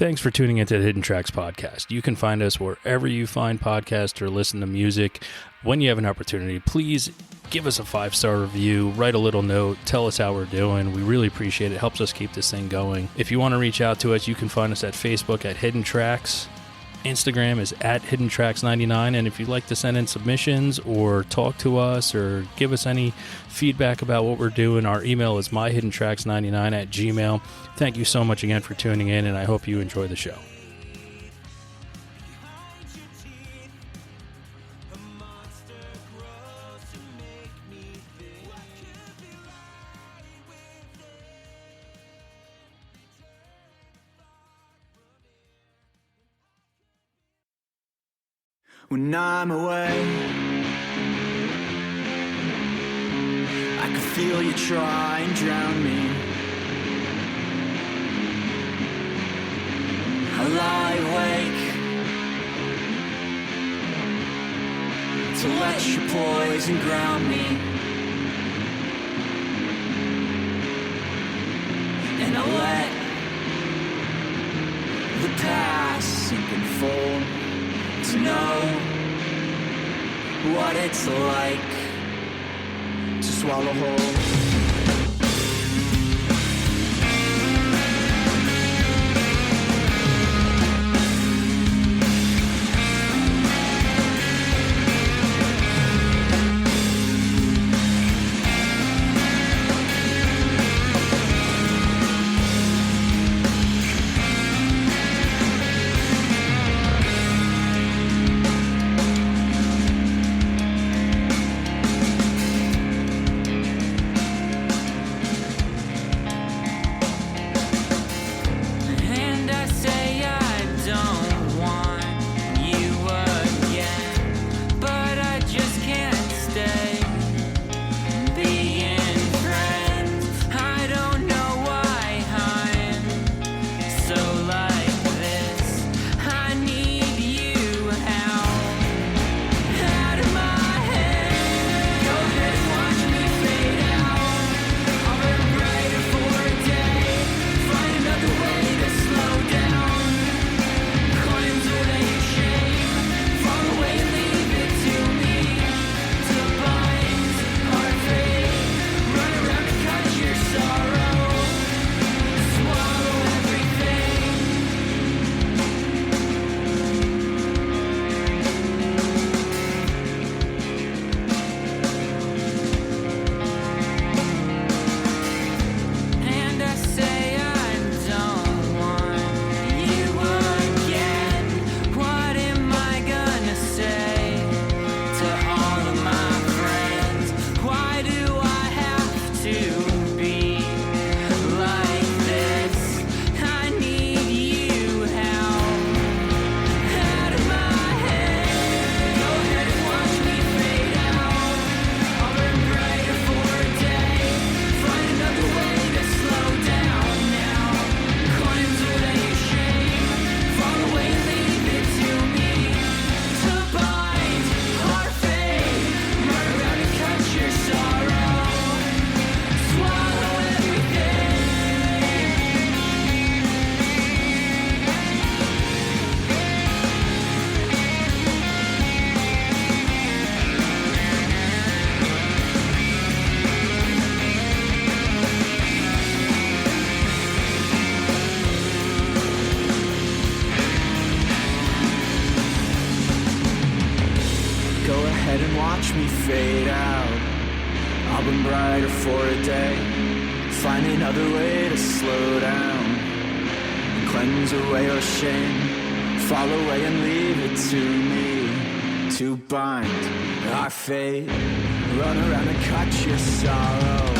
Thanks for tuning into the Hidden Tracks podcast. You can find us wherever you find podcasts or listen to music. When you have an opportunity, please give us a 5-star review, write a little note, tell us how we're doing. We really appreciate it. It helps us keep this thing going. If you want to reach out to us, you can find us at Facebook at Hidden Tracks. Instagram is at HiddenTracks99, and if you'd like to send in submissions or talk to us or give us any feedback about what we're doing, our email is myhiddentracks99@gmail.com. Thank you so much again for tuning in, and I hope you enjoy the show. When I'm away, I can feel you try and drown me. I lie awake to let your poison ground me, and I let the past sink and fold to know what it's like to swallow whole. Watch me fade out. I'll burn brighter for a day. Find another way to slow down and cleanse away our shame. Fall away and leave it to me to bind our fate. Run around and cut your sorrow.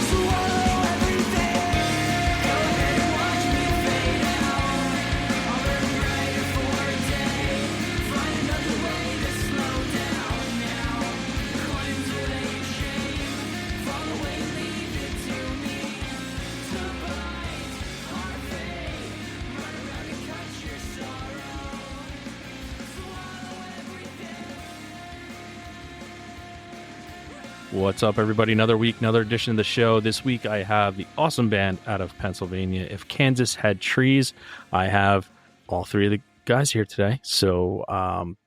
Swallow everything. Go ahead and watch me fade out. I'll burn brighter for a day. Find another way to slow down now. Cleanse away your shame. Fall away and leave it to me to bind our fate. Run around and cut your sorrow. Swallow everything. What's up, everybody? Another week, another edition of the show. This week, I have the awesome band out of Pennsylvania. If Kansas Had Trees, I have all three of the guys here today. So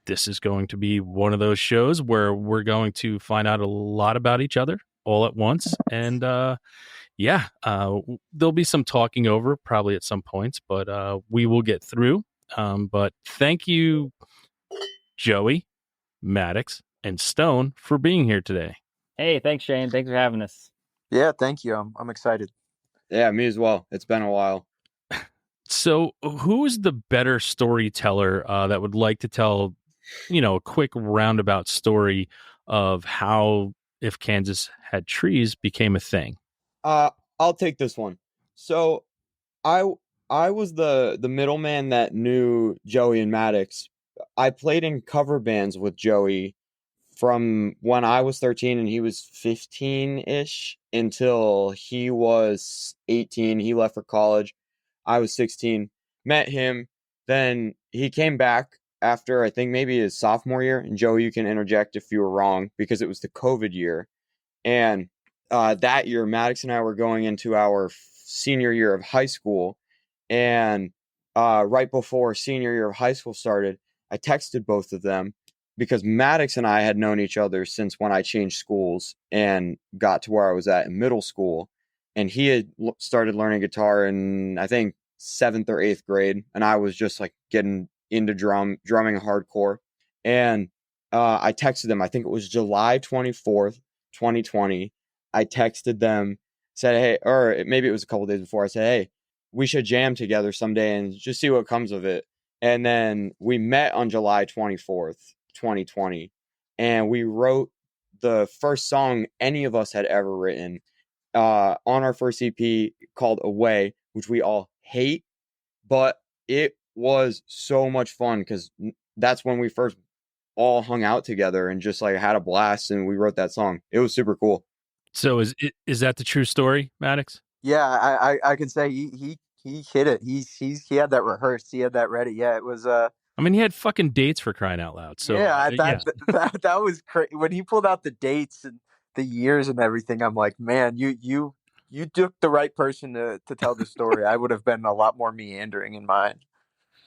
this is going to be one of those shows where we're going to find out a lot about each other all at once. And there'll be some talking over probably at some points, but we will get through. But thank you, Joey, Maddox, and Stone for being here today. Hey, thanks, Shane. Thanks for having us. Yeah, thank you. I'm excited. Yeah, me as well. It's been a while. So, who is the better storyteller that would like to tell, a quick roundabout story of how If Kansas Had Trees became a thing? I'll take this one. So, I was the middleman that knew Joey and Maddox. I played in cover bands with Joey from when I was 13 and he was 15-ish until he was 18. He left for college. I was 16. Met him. Then he came back after, I think, maybe his sophomore year. And Joey, you can interject if you were wrong, because it was the COVID year. And that year, Maddox and I were going into our senior year of high school. And right before senior year of high school started, I texted both of them, because Maddox and I had known each other since when I changed schools and got to where I was at in middle school. And he had started learning guitar in, I think, 7th or 8th grade. And I was just like getting into drumming hardcore. And I texted them, I think it was July 24th, 2020. I texted them, said, hey, or maybe it was a couple days before. I said, hey, we should jam together someday and just see what comes of it. And then we met on July 24th, 2020. And we wrote the first song any of us had ever written on our first EP called Away, which we all hate. But it was so much fun because that's when we first all hung out together and just like had a blast, and we wrote that song. It was super cool. So is that the true story, Maddox? Yeah, I can say he hit it. He had that rehearsed. He had that ready. Yeah, it was. I mean, he had fucking dates, for crying out loud. So yeah, that was crazy. When he pulled out the dates and the years and everything, I'm like, man, you took the right person to tell the story. I would have been a lot more meandering in mine.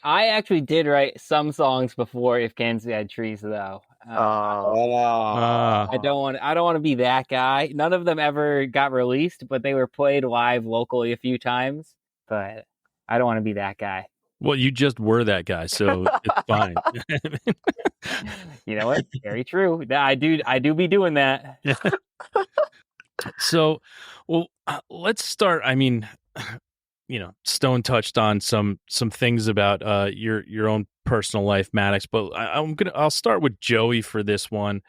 I actually did write some songs before If Kansas Had Trees, though. I don't want to be that guy. None of them ever got released, but they were played live locally a few times. But I don't want to be that guy. Well, you just were that guy, so it's fine. You know what? Very true. I do be doing that. So, let's start. I mean, Stone touched on some things about your own personal life, Maddox, but I'll start with Joey for this one.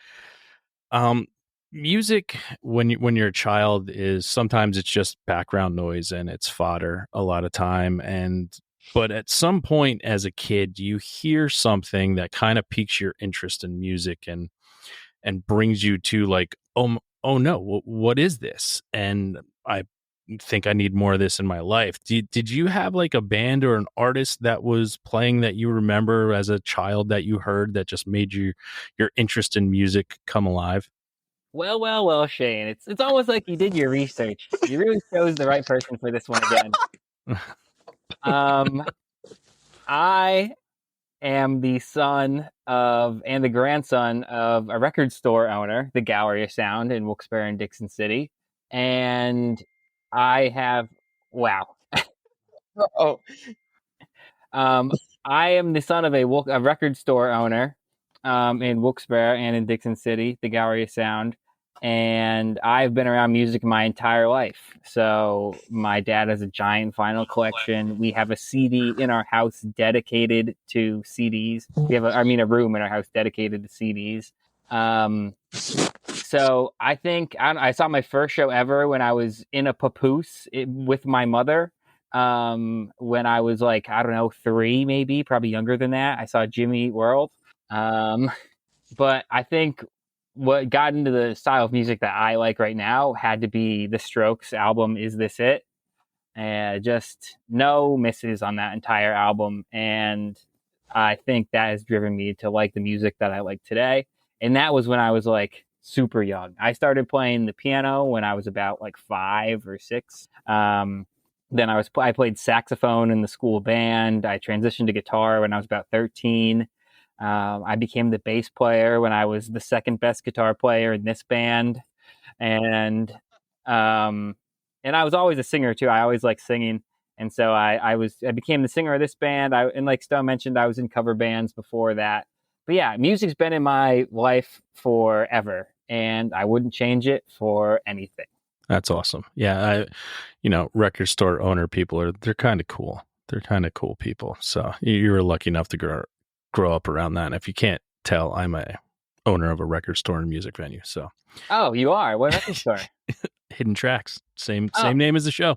Music when you're a child is sometimes it's just background noise and it's fodder a lot of time, but at some point as a kid you hear something that kind of piques your interest in music and brings you to like, oh no, what is this? And I think I need more of this in my life. Did you have like a band or an artist that was playing that you remember as a child that you heard that just made your interest in music come alive? Well, Shane, it's almost like you did your research. You really chose the right person for this one again. I am the son of and the grandson of a record store owner, the Gallery of Sound in Wilkes-Barre and Dixon City, and I have I am the son of a record store owner in Wilkes-Barre and in Dixon City, the Gallery of Sound. And I've been around music my entire life. So my dad has a giant vinyl collection. We have a CD in our house dedicated to CDs. We have a room in our house dedicated to CDs. So I think I saw my first show ever when I was in a papoose with my mother. When I was like, 3, maybe, probably younger than that. I saw Jimmy Eat World. But I think what got into the style of music that I like right now had to be the Strokes album, Is This It? And just no misses on that entire album. And I think that has driven me to like the music that I like today. And that was when I was like super young. I started playing the piano when I was about like 5 or 6. Then I played saxophone in the school band. I transitioned to guitar when I was about 13. I became the bass player when I was the second best guitar player in this band, and um, and I was always a singer too. I always liked singing, and so I became the singer of this band. And like Stone mentioned, I was in cover bands before that. But yeah, music's been in my life forever, and I wouldn't change it for anything. That's awesome. Yeah, record store owner people they're kind of cool. They're kind of cool people. So you were lucky enough to grow up around that. And if you can't tell, I'm a owner of a record store and music venue. So Oh, you are? What record store? Hidden Tracks, same name as the show.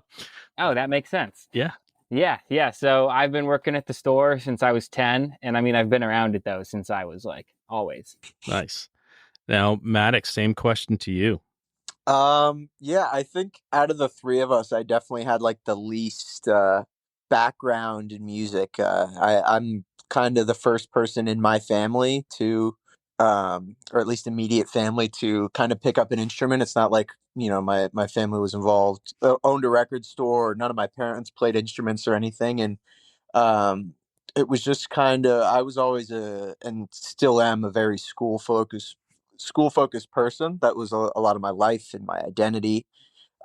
Oh, that makes sense. Yeah. Yeah. So I've been working at the store since I was 10, and I mean I've been around it though since I was like always. Nice. Now, Maddox, same question to you. Yeah, I think out of the three of us, I definitely had like the least background in music. I'm kind of the first person in my family to, or at least immediate family, to kind of pick up an instrument. It's not like, my family was involved, owned a record store. None of my parents played instruments or anything. And it was just kind of, I was always and still am, a very school focused person. That was a lot of my life and my identity,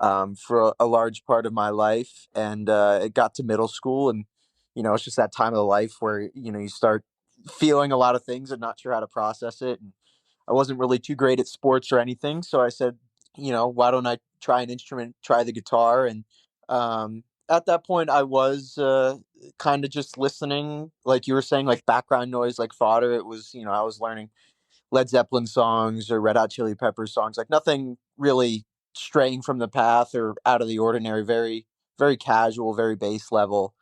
for a large part of my life. And it got to middle school, and it's just that time of the life where you start feeling a lot of things and not sure how to process it. And I wasn't really too great at sports or anything, so I said, why don't I try an instrument, try the guitar? And at that point, I was kind of just listening, like you were saying, like background noise, like fodder. It was, I was learning Led Zeppelin songs or Red Hot Chili Peppers songs, like nothing really straying from the path or out of the ordinary, very, very casual, very base level.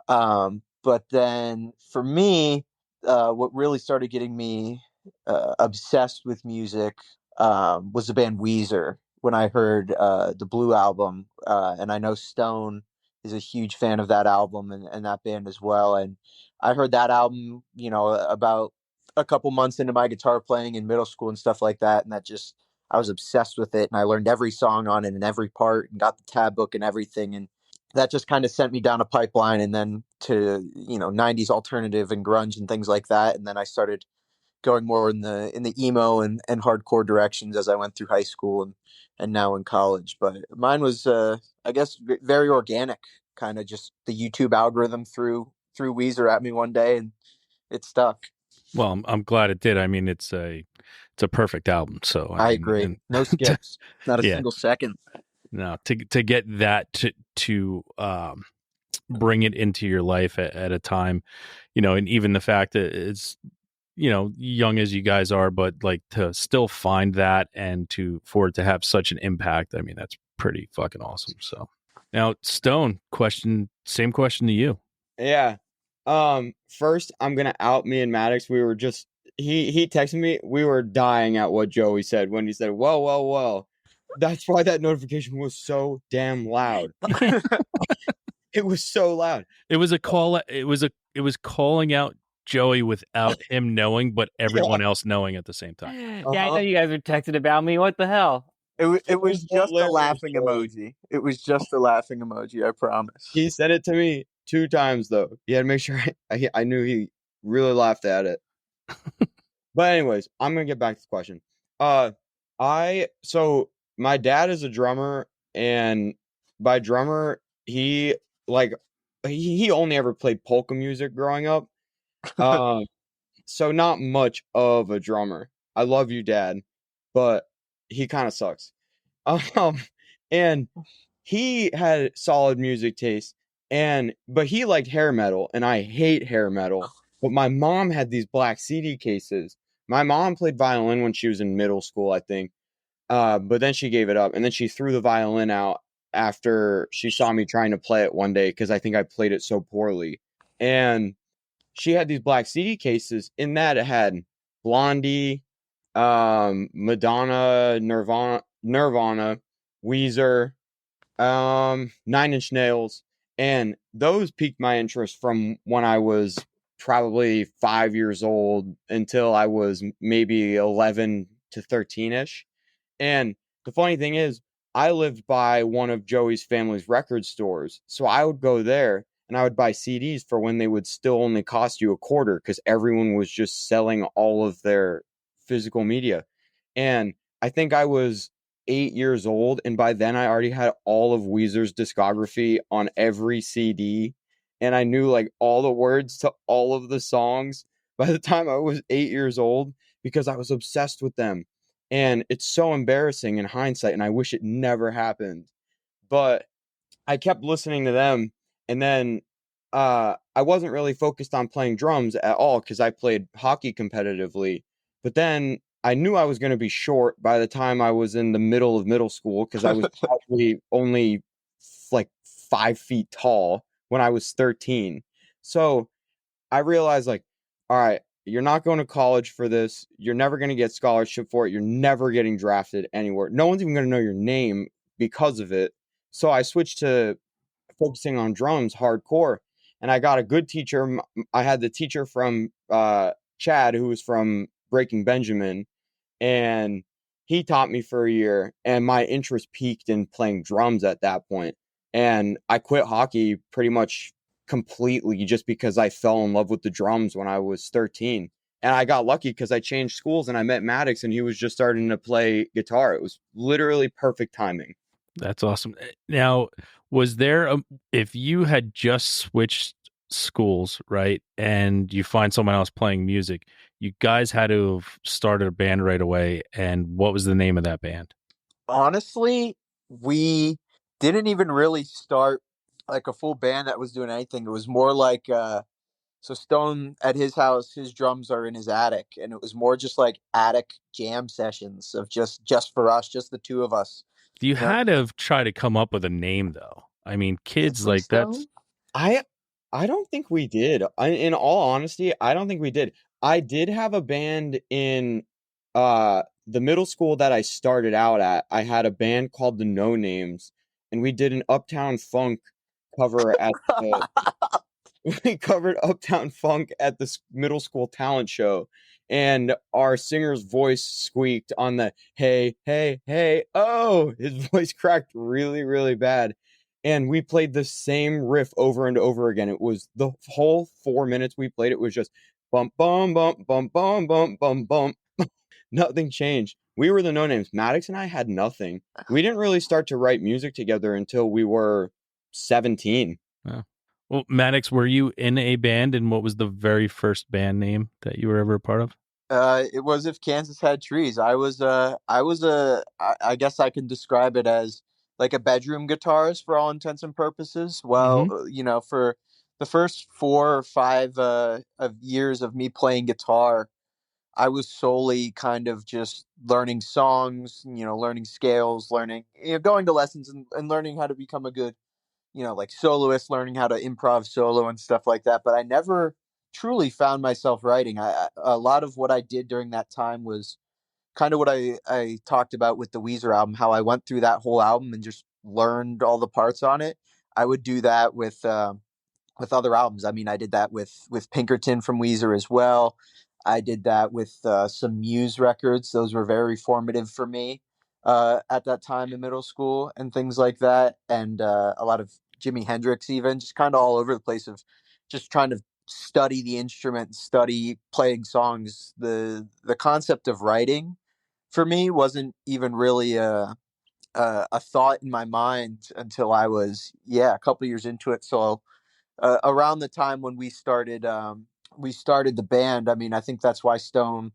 But then for me, what really started getting me obsessed with music was the band Weezer. When I heard the Blue album, and I know Stone is a huge fan of that album and that band as well. And I heard that album, about a couple months into my guitar playing in middle school and stuff like that. And I was obsessed with it. And I learned every song on it and every part and got the tab book and everything. And that just kind of sent me down a pipeline, and then to 90s alternative and grunge and things like that. And then I started going more in the emo and hardcore directions as I went through high school and now in college. But mine was I guess very organic, kind of just the YouTube algorithm threw Weezer at me one day, and it stuck. Well, I'm glad it did. I mean, it's a perfect album. So I agree. No skips, not a single second. No, to get that to bring it into your life at a time, and even the fact that it's, young as you guys are, but like to still find that and for it to have such an impact, I mean, that's pretty fucking awesome. So now, Stone, same question to you. Yeah. First, I'm gonna out me and Maddox. We were just he texted me. We were dying at what Joey said when he said, "Well." That's why that notification was so damn loud. It was so loud. It was a call. It was calling out Joey without him knowing, but everyone else knowing at the same time. Yeah, I know you guys were texting about me. What the hell? It was just a laughing emoji. It was just a laughing emoji, I promise. He sent it to me 2 times, though. He had to make sure I knew he really laughed at it. But anyways, I'm going to get back to the question. So my dad is a drummer, and by drummer, he only ever played polka music growing up. So not much of a drummer. I love you, Dad, but he kind of sucks. And he had solid music taste, but he liked hair metal, and I hate hair metal. But my mom had these black CD cases. My mom played violin when she was in middle school, I think. But then she gave it up, and then she threw the violin out after she saw me trying to play it one day because I think I played it so poorly. And she had these black CD cases. In that, it had Blondie, Madonna, Nirvana, Weezer, 9-Inch Nails, and those piqued my interest from when I was probably 5 years old until I was maybe 11 to 13ish. And the funny thing is, I lived by one of Joey's family's record stores. So I would go there and I would buy CDs for when they would still only cost you a quarter because everyone was just selling all of their physical media. And I think I was 8 years old. And by then I already had all of Weezer's discography on every CD. And I knew like all the words to all of the songs by the time I was 8 years old because I was obsessed with them. And it's so embarrassing in hindsight, and I wish it never happened. But I kept listening to them, and then I wasn't really focused on playing drums at all because I played hockey competitively. But then I knew I was going to be short by the time I was in the middle of middle school because I was probably only like 5 feet tall when I was 13. So I realized, like, all right, you're not going to college for this. You're never going to get scholarship for it. You're never getting drafted anywhere. No one's even going to know your name because of it. So I switched to focusing on drums hardcore, and I got a good teacher. I had the teacher from Chad, who was from Breaking Benjamin, and he taught me for a year, and my interest peaked in playing drums at that point. And I quit hockey pretty much completely just because I fell in love with the drums when I was 13. And I got lucky because I changed schools and I met Maddox and he was just starting to play guitar. It was literally perfect timing. That's awesome. Now, was there if you had just switched schools, right, and you find someone else playing music, you guys had to have started a band right away. And what was the name of that band? Honestly, we didn't even really start like a full band that was doing anything. It was more like so Stone at his house, his drums are in his attic, and it was more just like attic jam sessions of just for us, just the two of us. You You know, had to have tried to come up with a name, though. I mean, kids Simply like that's Stone. I I don't think we did. In all honesty, I don't think we did. I did have a band in the middle school that I started out at. I had a band called the No Names, and we did an Uptown Funk cover at the we covered Uptown Funk at the middle school talent show, and our singer's voice squeaked on the hey, hey, hey, oh, his voice cracked really, really bad. And we played the same riff over and over again. It was the whole 4 minutes we played. It was just bump, bum, bump, bump, bum, bump, bump, bump. Nothing changed. We were the No Names. Maddox and I had nothing. We didn't really start to write music together until we were 17. oh. Well, Maddox, were you in a band, and what was the very first band name that you were ever a part of? It was If Kansas Had Trees. I guess I can describe it as like a bedroom guitarist for all intents and purposes. Well, Mm-hmm. for the first 4 or 5 of years of me playing guitar, I was solely kind of just learning songs, learning scales, learning, going to lessons and learning how to become a good, like soloist, learning how to improv solo and stuff like that. But I never truly found myself writing. A lot of what I did during that time was kind of what I talked about with the Weezer album, how I went through that whole album and just learned all the parts on it. I would do that with other albums. I mean, I did that with Pinkerton from Weezer as well. I did that with some Muse records. Those were very formative for me at that time in middle school and things like that. And a lot of Jimi Hendrix, even just kind of all over the place of just trying to study the instrument, study playing songs. The concept of writing for me wasn't even really a thought in my mind until I was a couple years into it. So around the time when we started the band. I mean, I think that's why Stone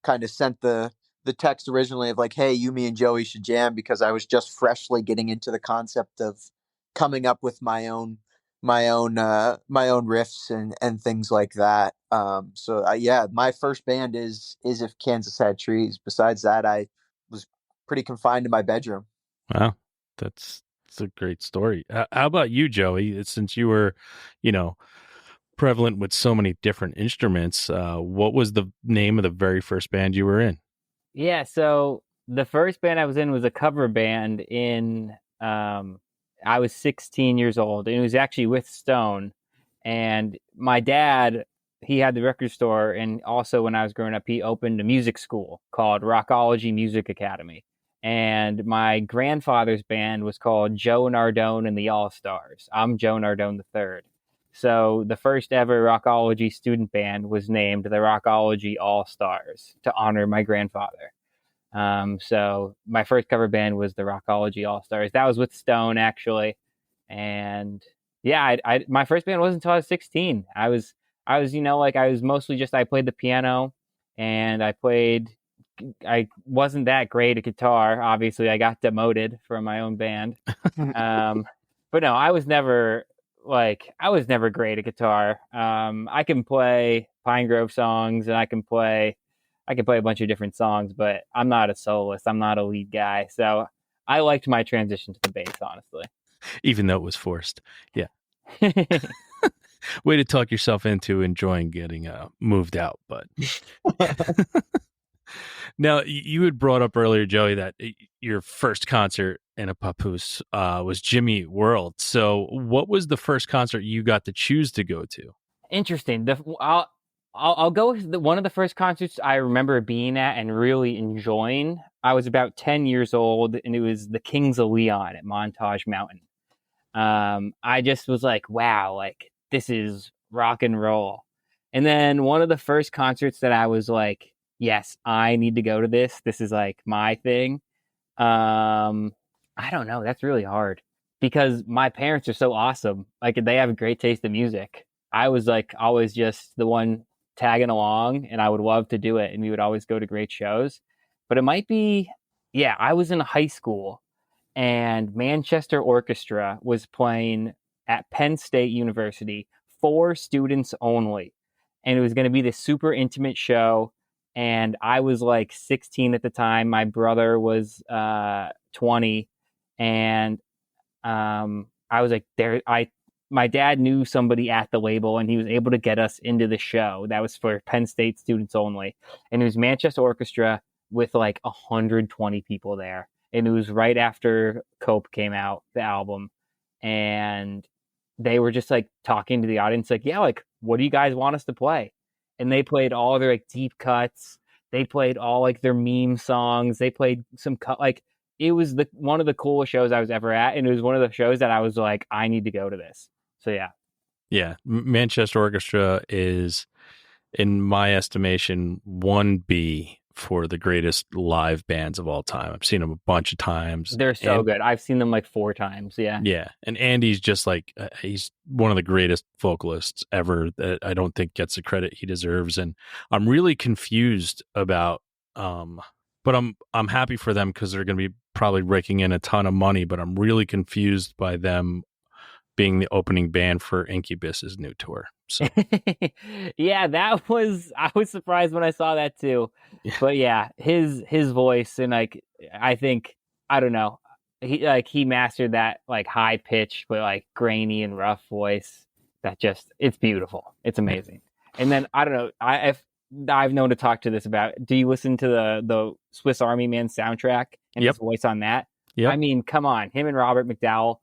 kind of sent the text originally of like, "Hey, you, me, and Joey should jam," because I was just freshly getting into the concept of coming up with my own riffs and things like that. So yeah, my first band is If Kansas Had Trees. Besides that, I was pretty confined to my bedroom. Wow, that's a great story. How about you, Joey? Since you were, you know, prevalent with so many different instruments, what was the name of the very first band you were in? Yeah, so the first band I was in was a cover band in I was 16 years old, and it was actually with Stone. And my dad, he had the record store, and also when I was growing up, he opened a music school called Rockology Music Academy. And my grandfather's band was called Joe Nardone and the All Stars. I'm Joe Nardone the third. So the first ever Rockology student band was named the Rockology All Stars to honor my grandfather. So my first cover band was the Rockology All Stars. That was with Stone, actually. And yeah, my first band wasn't until I was 16. I was like, I was mostly just, I played the piano, and I wasn't that great at guitar. Obviously, I got demoted from my own band. But no, I was never great at guitar. I can play Pine Grove songs, and I can play a bunch of different songs, but I'm not a soloist. I'm not a lead guy. So I liked my transition to the bass, honestly. Even though it was forced. Yeah. Way to talk yourself into enjoying getting moved out. But now, you had brought up earlier, Joey, that your first concert in a papoose was Jimmy World. So what was the first concert you got to choose to go to? Interesting. I'll go with one of the first concerts I remember being at and really enjoying. I was about 10 years old, and it was the Kings of Leon at Montage Mountain. I just was like, wow, like, this is rock and roll. And then one of the first concerts that I was like, yes, I need to go to this. This is like my thing. I don't know. That's really hard because my parents are so awesome. Like, they have a great taste in music. I was like always just the one tagging along, and I would love to do it. And we would always go to great shows. But it might be, yeah, I was in high school, and Manchester Orchestra was playing at Penn State University for students only. And it was going to be this super intimate show. And I was like 16 at the time. My brother was 20. And I was like, my dad knew somebody at the label, and he was able to get us into the show. That was for Penn State students only. And it was Manchester Orchestra with like 120 people there. And it was right after Cope came out, the album. And they were just like talking to the audience, like, yeah, like, what do you guys want us to play? And they played all their like deep cuts. They played all like their meme songs. They played some like, it was one of the coolest shows I was ever at. And it was one of the shows that I was like, I need to go to this. So yeah. Yeah. Manchester Orchestra is, in my estimation, 1B for the greatest live bands of all time. I've seen them a bunch of times. They're so good. I've seen them like 4 times. Yeah. Yeah. And Andy's just like, he's one of the greatest vocalists ever that I don't think gets the credit he deserves. And I'm really confused about, but I'm happy for them because they're going to be probably raking in a ton of money, but I'm really confused by them being the opening band for Incubus's new tour. So yeah, I was surprised when I saw that too. Yeah. But yeah, his voice, and like, I think, I don't know, he mastered that like high pitch but like grainy and rough voice that just, it's beautiful. It's amazing. And then I don't know, I've known to talk to this about, do you listen to the Swiss Army Man soundtrack and his voice on that? Yep. I mean, come on, him and Robert McDowell.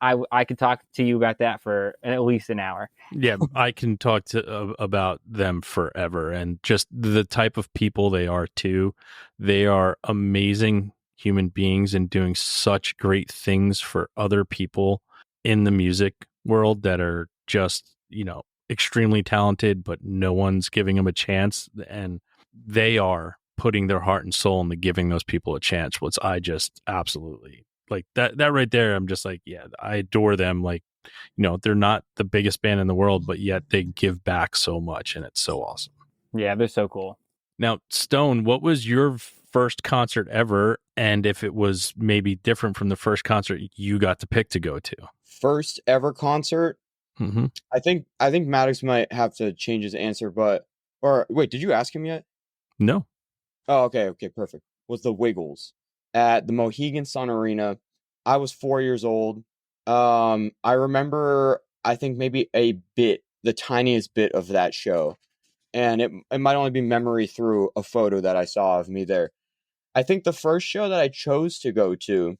I could talk to you about that for at least an hour. Yeah, I can talk about them forever, and just the type of people they are too. They are amazing human beings and doing such great things for other people in the music world that are just, extremely talented, but no one's giving them a chance. And they are putting their heart and soul into giving those people a chance, which I just absolutely like. That right there, I'm just like, yeah, I adore them. Like, they're not the biggest band in the world, but yet they give back so much, and it's so awesome. Yeah, they're so cool. Now, Stone, what was your first concert ever? And if it was maybe different from the first concert you got to pick to go to? First ever concert? Mm-hmm. I think Maddox might have to change his answer, or wait, did you ask him yet? No. Oh, okay, perfect. Was the Wiggles at the Mohegan Sun Arena. I was 4 years old. I remember, I think maybe the tiniest bit of that show. And it might only be memory through a photo that I saw of me there. I think the first show that I chose to go to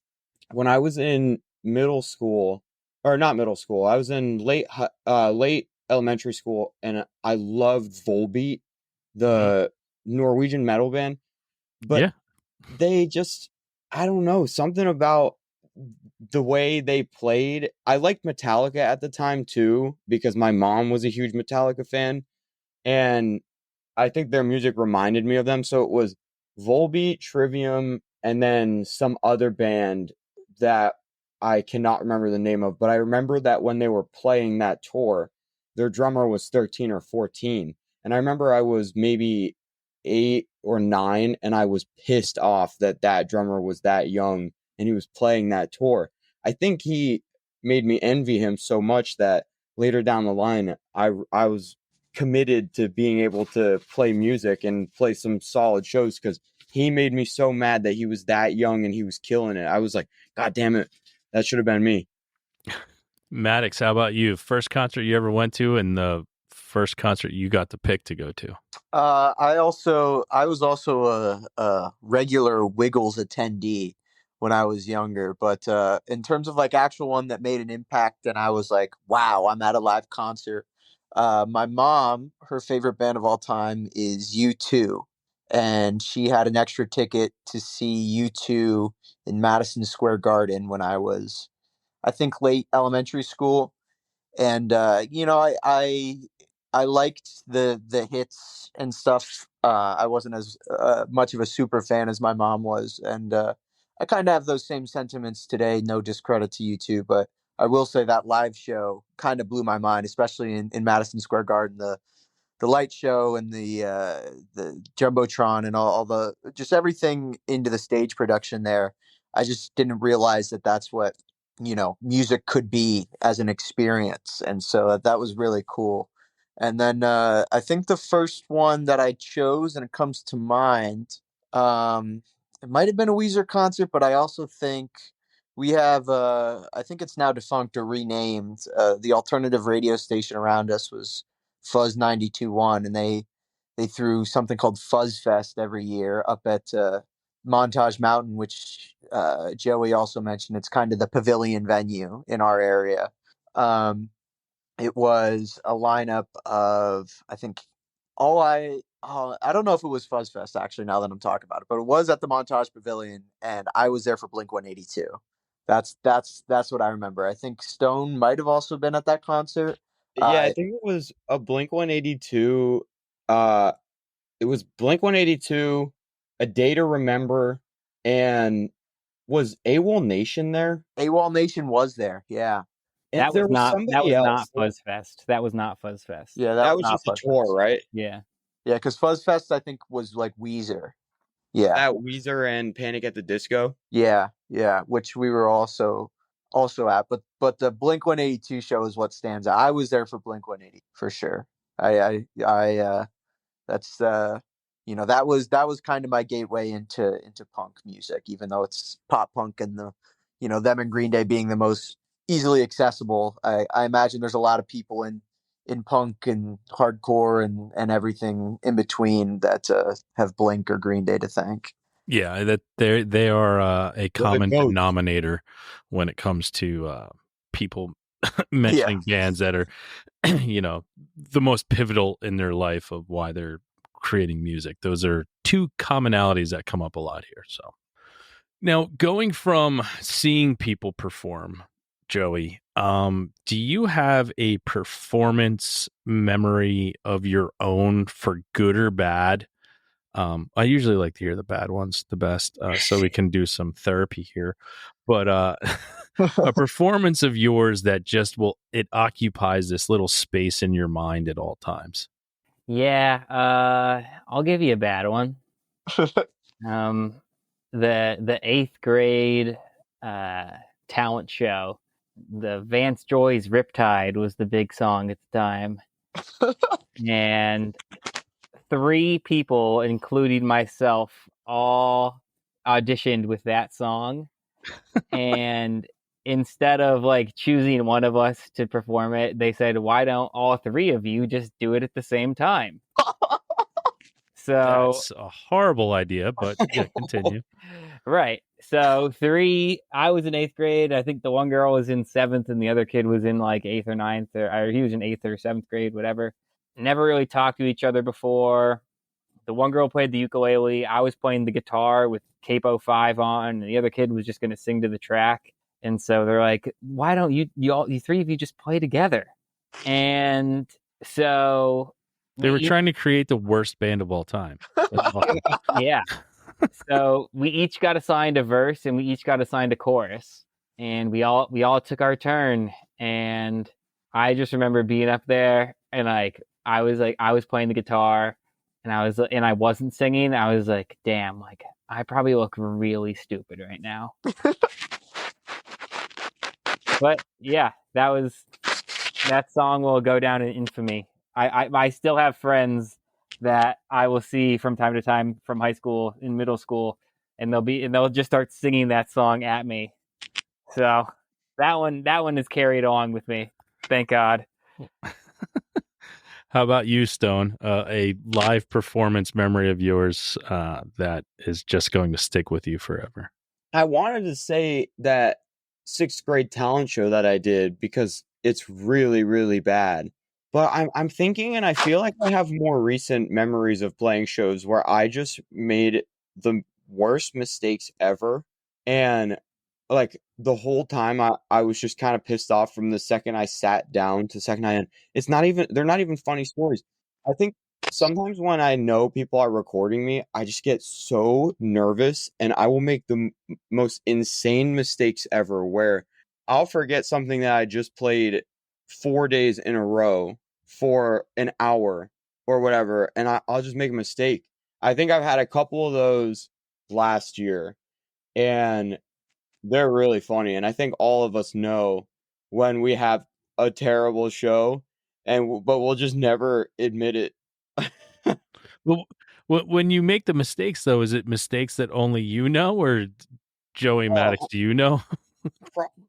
when I was in middle school, or not middle school, I was in late elementary school, and I loved Volbeat, the Norwegian metal band. But they just, I don't know, something about the way they played. I liked Metallica at the time too, because my mom was a huge Metallica fan, and I think their music reminded me of them. So it was Volbeat, Trivium, and then some other band that I cannot remember the name of. But I remember that when they were playing that tour, their drummer was 13 or 14. And I remember I was maybe 8 or 9, and I was pissed off that that drummer was that young and he was playing that tour. I think he made me envy him so much that later down the line, I was committed to being able to play music and play some solid shows because he made me so mad that he was that young and he was killing it. I was like, God damn it, that should have been me. Maddox, how about you? First concert you ever went to, and the first concert you got to pick to go to? I was also a regular Wiggles attendee when I was younger, but in terms of like actual one that made an impact, and I was like, wow, I'm at a live concert. My mom, her favorite band of all time is U2, and she had an extra ticket to see U2 in Madison Square Garden when I was, I think, late elementary school. And I liked the hits and stuff. I wasn't as much of a super fan as my mom was, and I kind of have those same sentiments today. No discredit to U2, but I will say that live show kind of blew my mind, especially in Madison Square Garden. The light show and the jumbotron and all the just everything into the stage production there. I just didn't realize that that's what music could be as an experience, and so that was really cool. And then I think the first one that I chose, and it comes to mind, it might have been a Weezer concert, but I also think we have I think it's now defunct or renamed. The alternative radio station around us was Fuzz 92.1, and they threw something called Fuzz Fest every year up at Montage Mountain, which Joey also mentioned. It's kind of the pavilion venue in our area. Um, it was a lineup of, I think, I don't know if it was Fuzz Fest actually. Now that I'm talking about it, but it was at the Montage Pavilion, and I was there for Blink 182. That's what I remember. I think Stone might have also been at that concert. Yeah, I think it was a Blink 182. It was Blink 182, A Day to Remember, and was AWOL Nation there? AWOL Nation was there. Yeah. And there was That somebody was else. not Fuzz Fest. That was not Fuzz Fest. Yeah, That was was not just a Fuzz tour, Fest. right? Yeah. Yeah, because Fuzz Fest I think was like Weezer. Yeah. That Weezer and Panic at the Disco. Yeah, which we were also at, but the Blink 182 show is what stands out. I was there for Blink 180 for sure. I that's that was kind of my gateway into punk music, even though it's pop punk and them and Green Day being the most easily accessible. I imagine there's a lot of people in punk and hardcore and everything in between that have Blink or Green Day to thank. Yeah, that they are a common goats. denominator when it comes to people mentioning bands that are, the most pivotal in their life of why they're creating music. Those are two commonalities that come up a lot here. So now, going from seeing people perform, Joey, do you have a performance memory of your own for good or bad? I usually like to hear the bad ones the best, so we can do some therapy here. But a performance of yours that just it occupies this little space in your mind at all times. Yeah, I'll give you a bad one. The 8th grade talent show, the Vance Joy's Riptide was the big song at the time. And 3 people, including myself, all auditioned with that song. And instead of like choosing one of us to perform it, they said, why don't all 3 of you just do it at the same time? So That's a horrible idea, but yeah, continue. Right. So I was in 8th grade. I think the one girl was in 7th and the other kid was in like 8th or 9th, or he was in 8th or 7th grade, whatever. Never really talked to each other before. The one girl played the ukulele. I was playing the guitar with Capo 5 on, and the other kid was just going to sing to the track. And so they're like, why don't you three of you just play together? And so They were trying to create the worst band of all time. That's awesome. yeah. So we each got assigned a verse and we each got assigned a chorus, and we all took our turn. And I just remember being up there and I was playing the guitar and I wasn't singing. I was like, damn, like I probably look really stupid right now. But yeah, that song will go down in infamy. I still have friends that I will see from time to time from high school and middle school, and they'll just start singing that song at me. So that one is carried on with me. Thank God. How about you, Stone? A live performance memory of yours that is just going to stick with you forever. I wanted to say that sixth grade talent show that I did because it's really, really bad. But I'm thinking, and I feel like I have more recent memories of playing shows where I just made the worst mistakes ever. And like the whole time I was just kind of pissed off from the second I sat down to second I they're not even funny stories. I think sometimes when I know people are recording me, I just get so nervous and I will make the most insane mistakes ever where I'll forget something that I just played 4 days in a row for an hour or whatever, and I'll just make a mistake. I think I've had a couple of those last year, and they're really funny. And I think all of us know when we have a terrible show, but we'll just never admit it. Well, when you make the mistakes, though, is it mistakes that only you know, or Joey Maddox, do you know?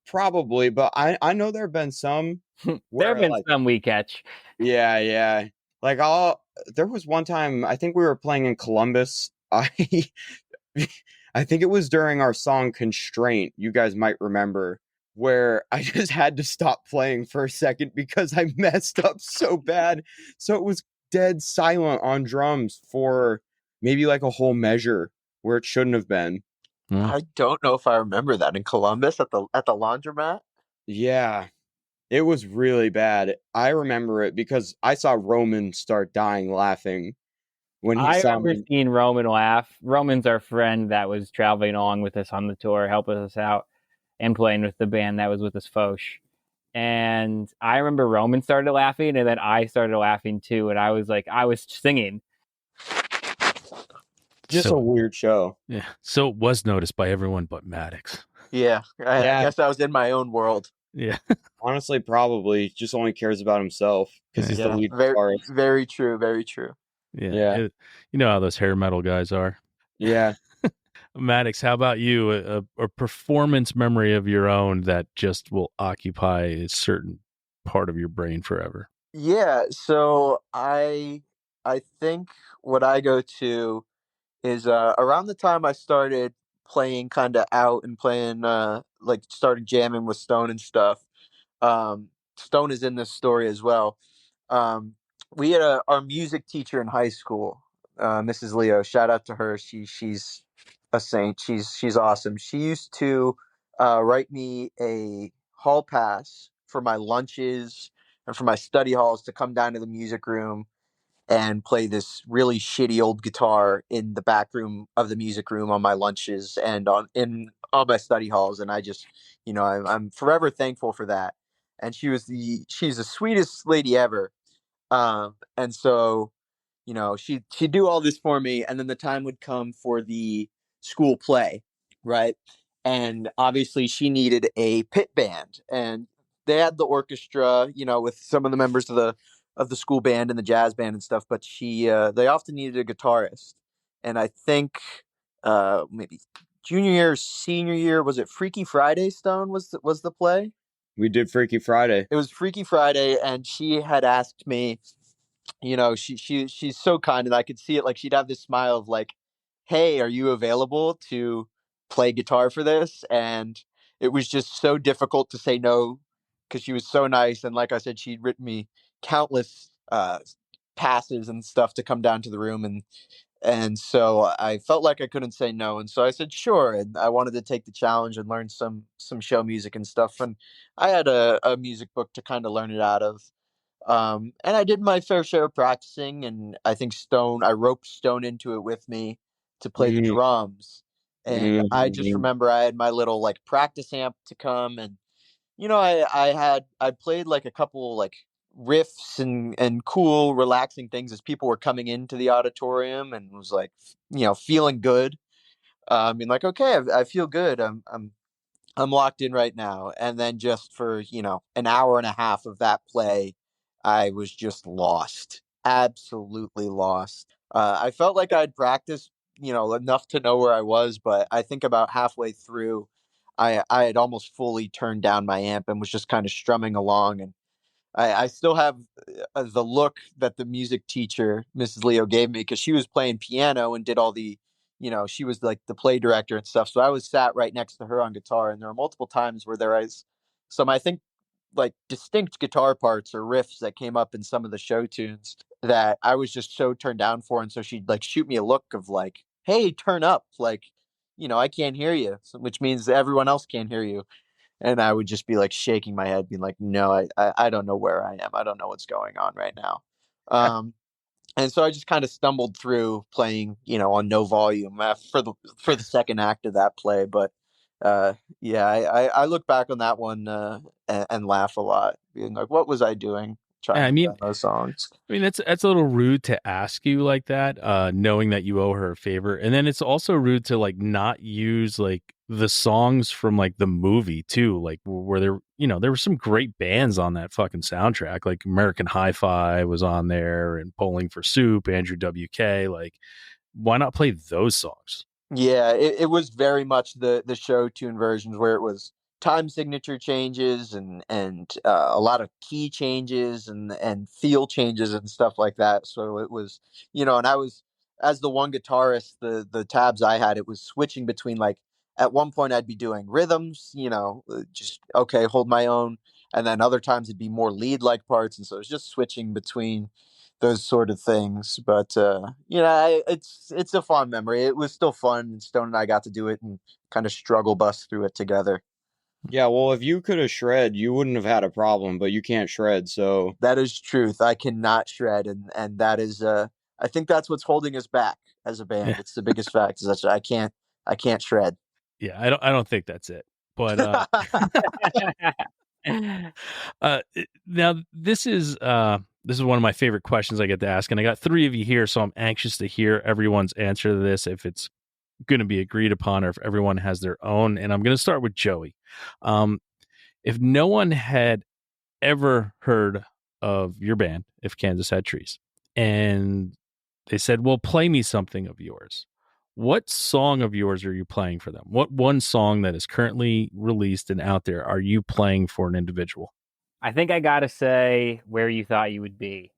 Probably, but I know there have been some. There have been some we catch. Yeah. Like there was one time I think we were playing in Columbus. I think it was during our song Constraint, you guys might remember, where I just had to stop playing for a second because I messed up so bad. So it was dead silent on drums for maybe like a whole measure where it shouldn't have been. I don't know if I remember that in Columbus at the laundromat. Yeah. It was really bad. I remember it because I saw Roman start dying laughing when he I saw remember me. seeing Roman laugh. Roman's our friend that was traveling along with us on the tour, helping us out and playing with the band that was with us, Foch. And I remember Roman started laughing, and then I started laughing too. And I was singing. Just a weird show. Yeah. So it was noticed by everyone but Maddox. Yeah. I guess I was in my own world. Yeah. Honestly, probably just only cares about himself because he's the lead guitarist. Very true. Very true. Yeah. You know how those hair metal guys are. Yeah. Maddox, how about you? A performance memory of your own that just will occupy a certain part of your brain forever. Yeah. So I think what I go to is around the time I started playing kind of out and playing like started jamming with Stone and stuff. Stone is in this story as well. We had our music teacher in high school, Mrs. Leo. Shout out to her. She's a saint. She's awesome. She used to write me a hall pass for my lunches and for my study halls to come down to the music room and play this really shitty old guitar in the back room of the music room on my lunches and on my study halls. And I just, I'm forever thankful for that. And she's the sweetest lady ever. And so, she'd do all this for me, and then the time would come for the school play, right? And obviously she needed a pit band, and they had the orchestra, with some of the members of the school band and the jazz band and stuff, but they often needed a guitarist. And I think maybe junior year, senior year, was it Freaky Friday, Stone was the play? We did Freaky Friday. It was Freaky Friday, and she had asked me, she's so kind, and I could see it, like she'd have this smile of like, hey, are you available to play guitar for this? And it was just so difficult to say no because she was so nice. And like I said, she'd written me countless passes and stuff to come down to the room And so I felt like I couldn't say no, and so I said sure, and I wanted to take the challenge and learn some show music and stuff, and I had a music book to kind of learn it out of. And I did my fair share of practicing, and I roped Stone into it with me to play the Mm, drums. And I just mm, remember I had my little like practice amp to come, and I played like a couple like riffs and cool relaxing things as people were coming into the auditorium, and was like feeling good. I mean, like, okay, I feel good. I'm locked in right now. And then just for, an hour and a half of that play, I was just lost. Absolutely lost. I felt like I'd practiced, enough to know where I was, but I think about halfway through, I had almost fully turned down my amp and was just kind of strumming along. And I still have the look that the music teacher, Mrs. Leo, gave me, because she was playing piano and did all the, she was like the play director and stuff. So I was sat right next to her on guitar, and there were multiple times where there was some, I think, like distinct guitar parts or riffs that came up in some of the show tunes that I was just so turned down for. And so she'd like shoot me a look of like, hey, turn up. Like, I can't hear you, which means everyone else can't hear you. And I would just be like shaking my head, being like, no, I don't know where I am. I don't know what's going on right now. Um, and so I just kind of stumbled through playing, on no volume for the second act of that play. But yeah, I look back on that one and laugh a lot, being like, what was I doing trying I to mean, learn those songs? that's a little rude to ask you like that, knowing that you owe her a favor, and then it's also rude to like not use like the songs from like the movie too, like where there were some great bands on that fucking soundtrack, like American Hi-Fi was on there, and Bowling for Soup, Andrew WK. Like, why not play those songs? Yeah, it was very much the show tune versions where it was time signature changes and a lot of key changes and feel changes and stuff like that. So it was, and I was, as the one guitarist, the tabs I had, it was switching between, like, at one point I'd be doing rhythms, just okay, hold my own, and then other times it'd be more lead like parts, and so it was just switching between those sort of things. But it's a fond memory. It was still fun. Stone and I got to do it and kind of struggle bust through it together. yeah, well, if you could have shred, you wouldn't have had a problem, but you can't shred, so That is truth. I cannot shred, and that is I think that's what's holding us back as a band. Yeah, It's the biggest fact is that I can't shred. yeah. I don't think that's it, but now this is one of my favorite questions I get to ask, and I got three of you here, so I'm anxious to hear everyone's answer to this, if it's going to be agreed upon or if everyone has their own. And I'm going to start with Joey. If no one had ever heard of your band, If Kansas Had Trees, and they said, well, play me something of yours, what song of yours are you playing for them? What one song that is currently released and out there are you playing for an individual? I think I gotta say Where You Thought You Would Be.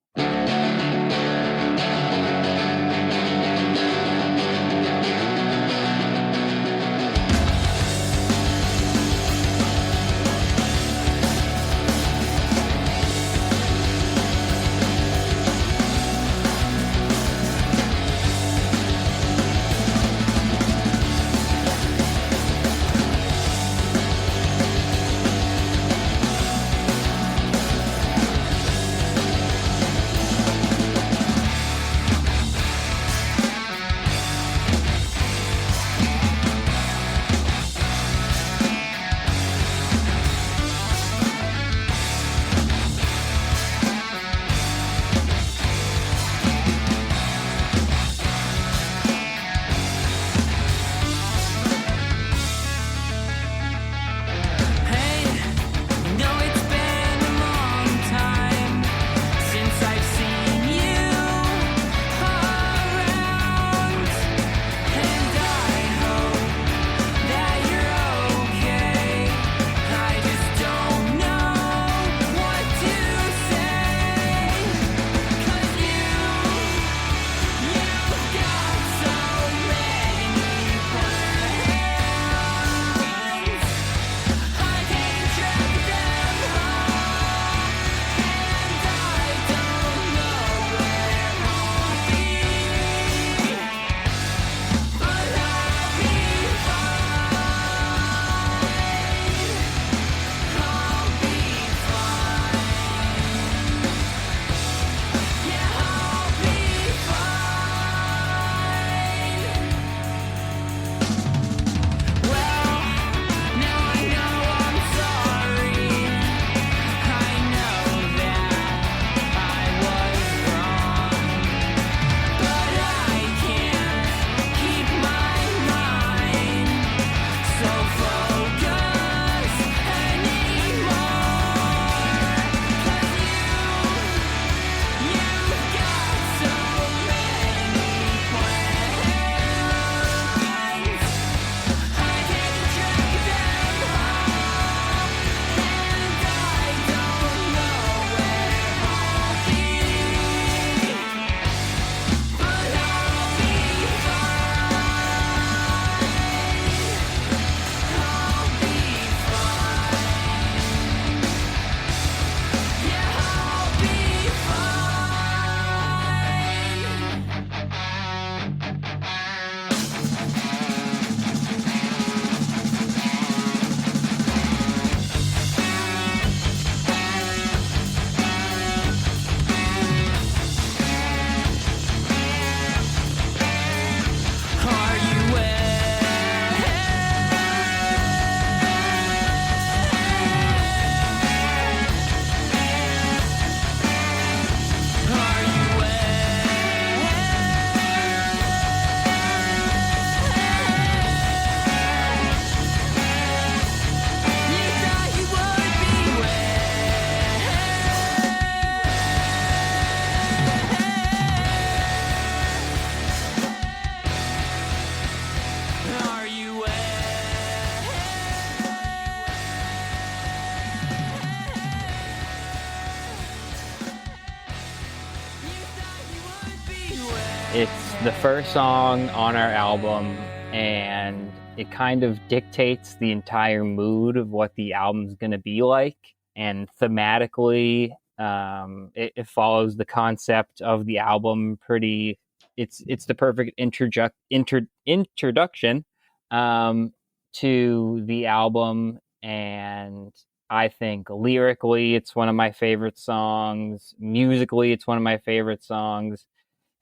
It's the first song on our album, and it kind of dictates the entire mood of what the album's going to be like. And thematically, it follows the concept of the album pretty. It's the perfect introduction to the album, and I think lyrically, it's one of my favorite songs. Musically, it's one of my favorite songs.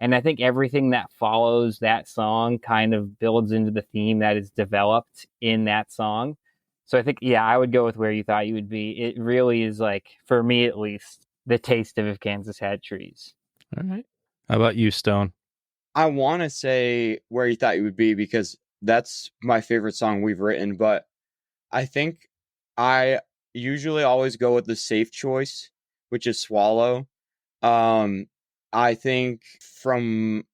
And I think everything that follows that song kind of builds into the theme that is developed in that song. So I think, yeah, I would go with Where You Thought You Would Be. It really is, like, for me at least, the taste of If Kansas Had Trees. All right. How about you, Stone? I want to say Where You Thought You Would Be because that's my favorite song we've written, but I think I usually always go with the safe choice, which is Swallow. I think from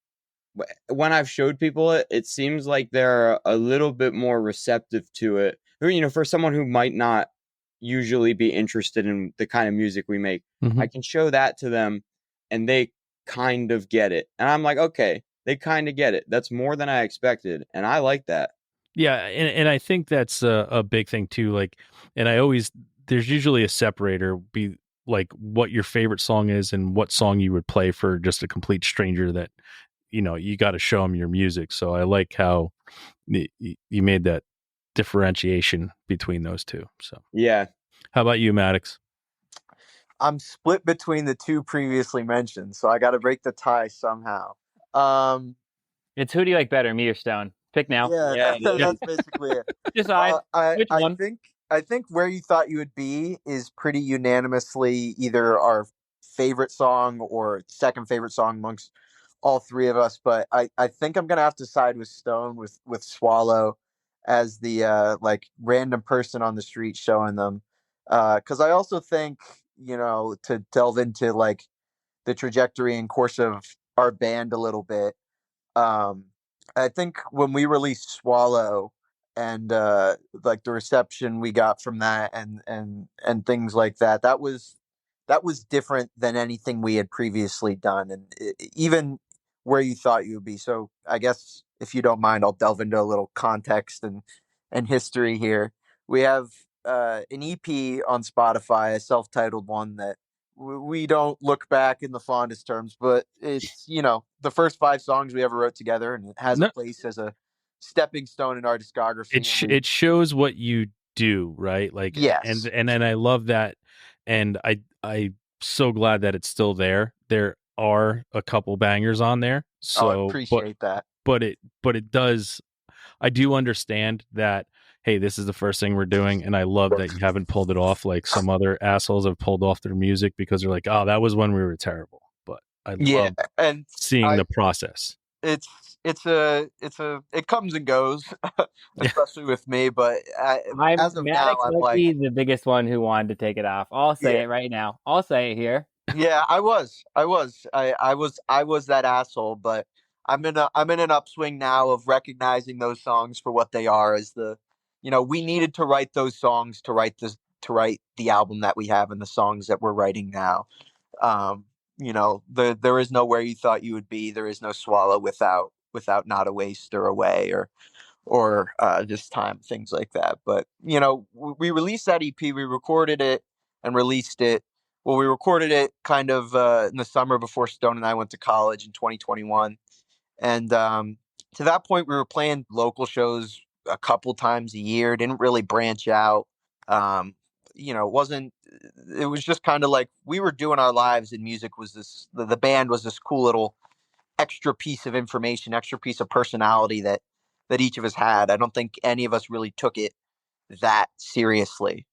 when I've showed people it, it seems like they're a little bit more receptive to it. You know, for someone who might not usually be interested in the kind of music we make, I can show that to them and they kind of get it. And I'm like, okay, they kind of get it. That's more than I expected. And I like that. Yeah, and I think that's a big thing too. Like, and there's usually a separator, be like what your favorite song is and what song you would play for just a complete stranger that, you know, you got to show them your music. So I like how you made that differentiation between those two. So yeah. How about you, Maddox? I'm split between the two previously mentioned, so I got to break the tie somehow. It's who do you like better, me or Stone? Pick now. Yeah, that's basically it. Decide which one. I think Where You Thought You Would Be is pretty unanimously either our favorite song or second favorite song amongst all three of us. But I think I'm gonna have to side with Stone with Swallow as the like random person on the street showing them. Because I also think, you know, to delve into like the trajectory and course of our band a little bit. I think when we released Swallow and like the reception we got from that and things like that, that was different than anything we had previously done, and even Where You Thought You Would Be. So I guess if you don't mind, I'll delve into a little context and history here. We have an EP on Spotify, a self-titled one that we don't look back in the fondest terms, but it's, you know, the first 5 songs we ever wrote together, and it has a place as a stepping stone in our discography. It shows what you do, right? Like, yes, and then I love that, and I so glad that it's still there. There are a couple bangers on there, so I appreciate that. But it does. I do understand that. Hey, this is the first thing we're doing, and I love that you haven't pulled it off like some other assholes have pulled off their music because they're like, oh, that was when we were terrible. But I love and seeing the process. It comes and goes, especially with me. But as of now, I'm might like be the biggest one who wanted to take it off. I'll say it right now. I'll say it here. Yeah, I was that asshole, but I'm in an upswing now of recognizing those songs for what they are. As the, you know, we needed to write those songs to write the album that we have and the songs that we're writing now. You know, there is no Where You Thought You Would Be. There is no Swallow without Not a Waste or Away or This Time, things like that. But, you know, we released that EP, we recorded it and released it. Well, we recorded it kind of in the summer before Stone and I went to college in 2021. And to that point, we were playing local shows a couple times a year, didn't really branch out. You know, it was just kind of like we were doing our lives, and music was the band was this cool little extra piece of information, extra piece of personality that each of us had. I don't think any of us really took it that seriously.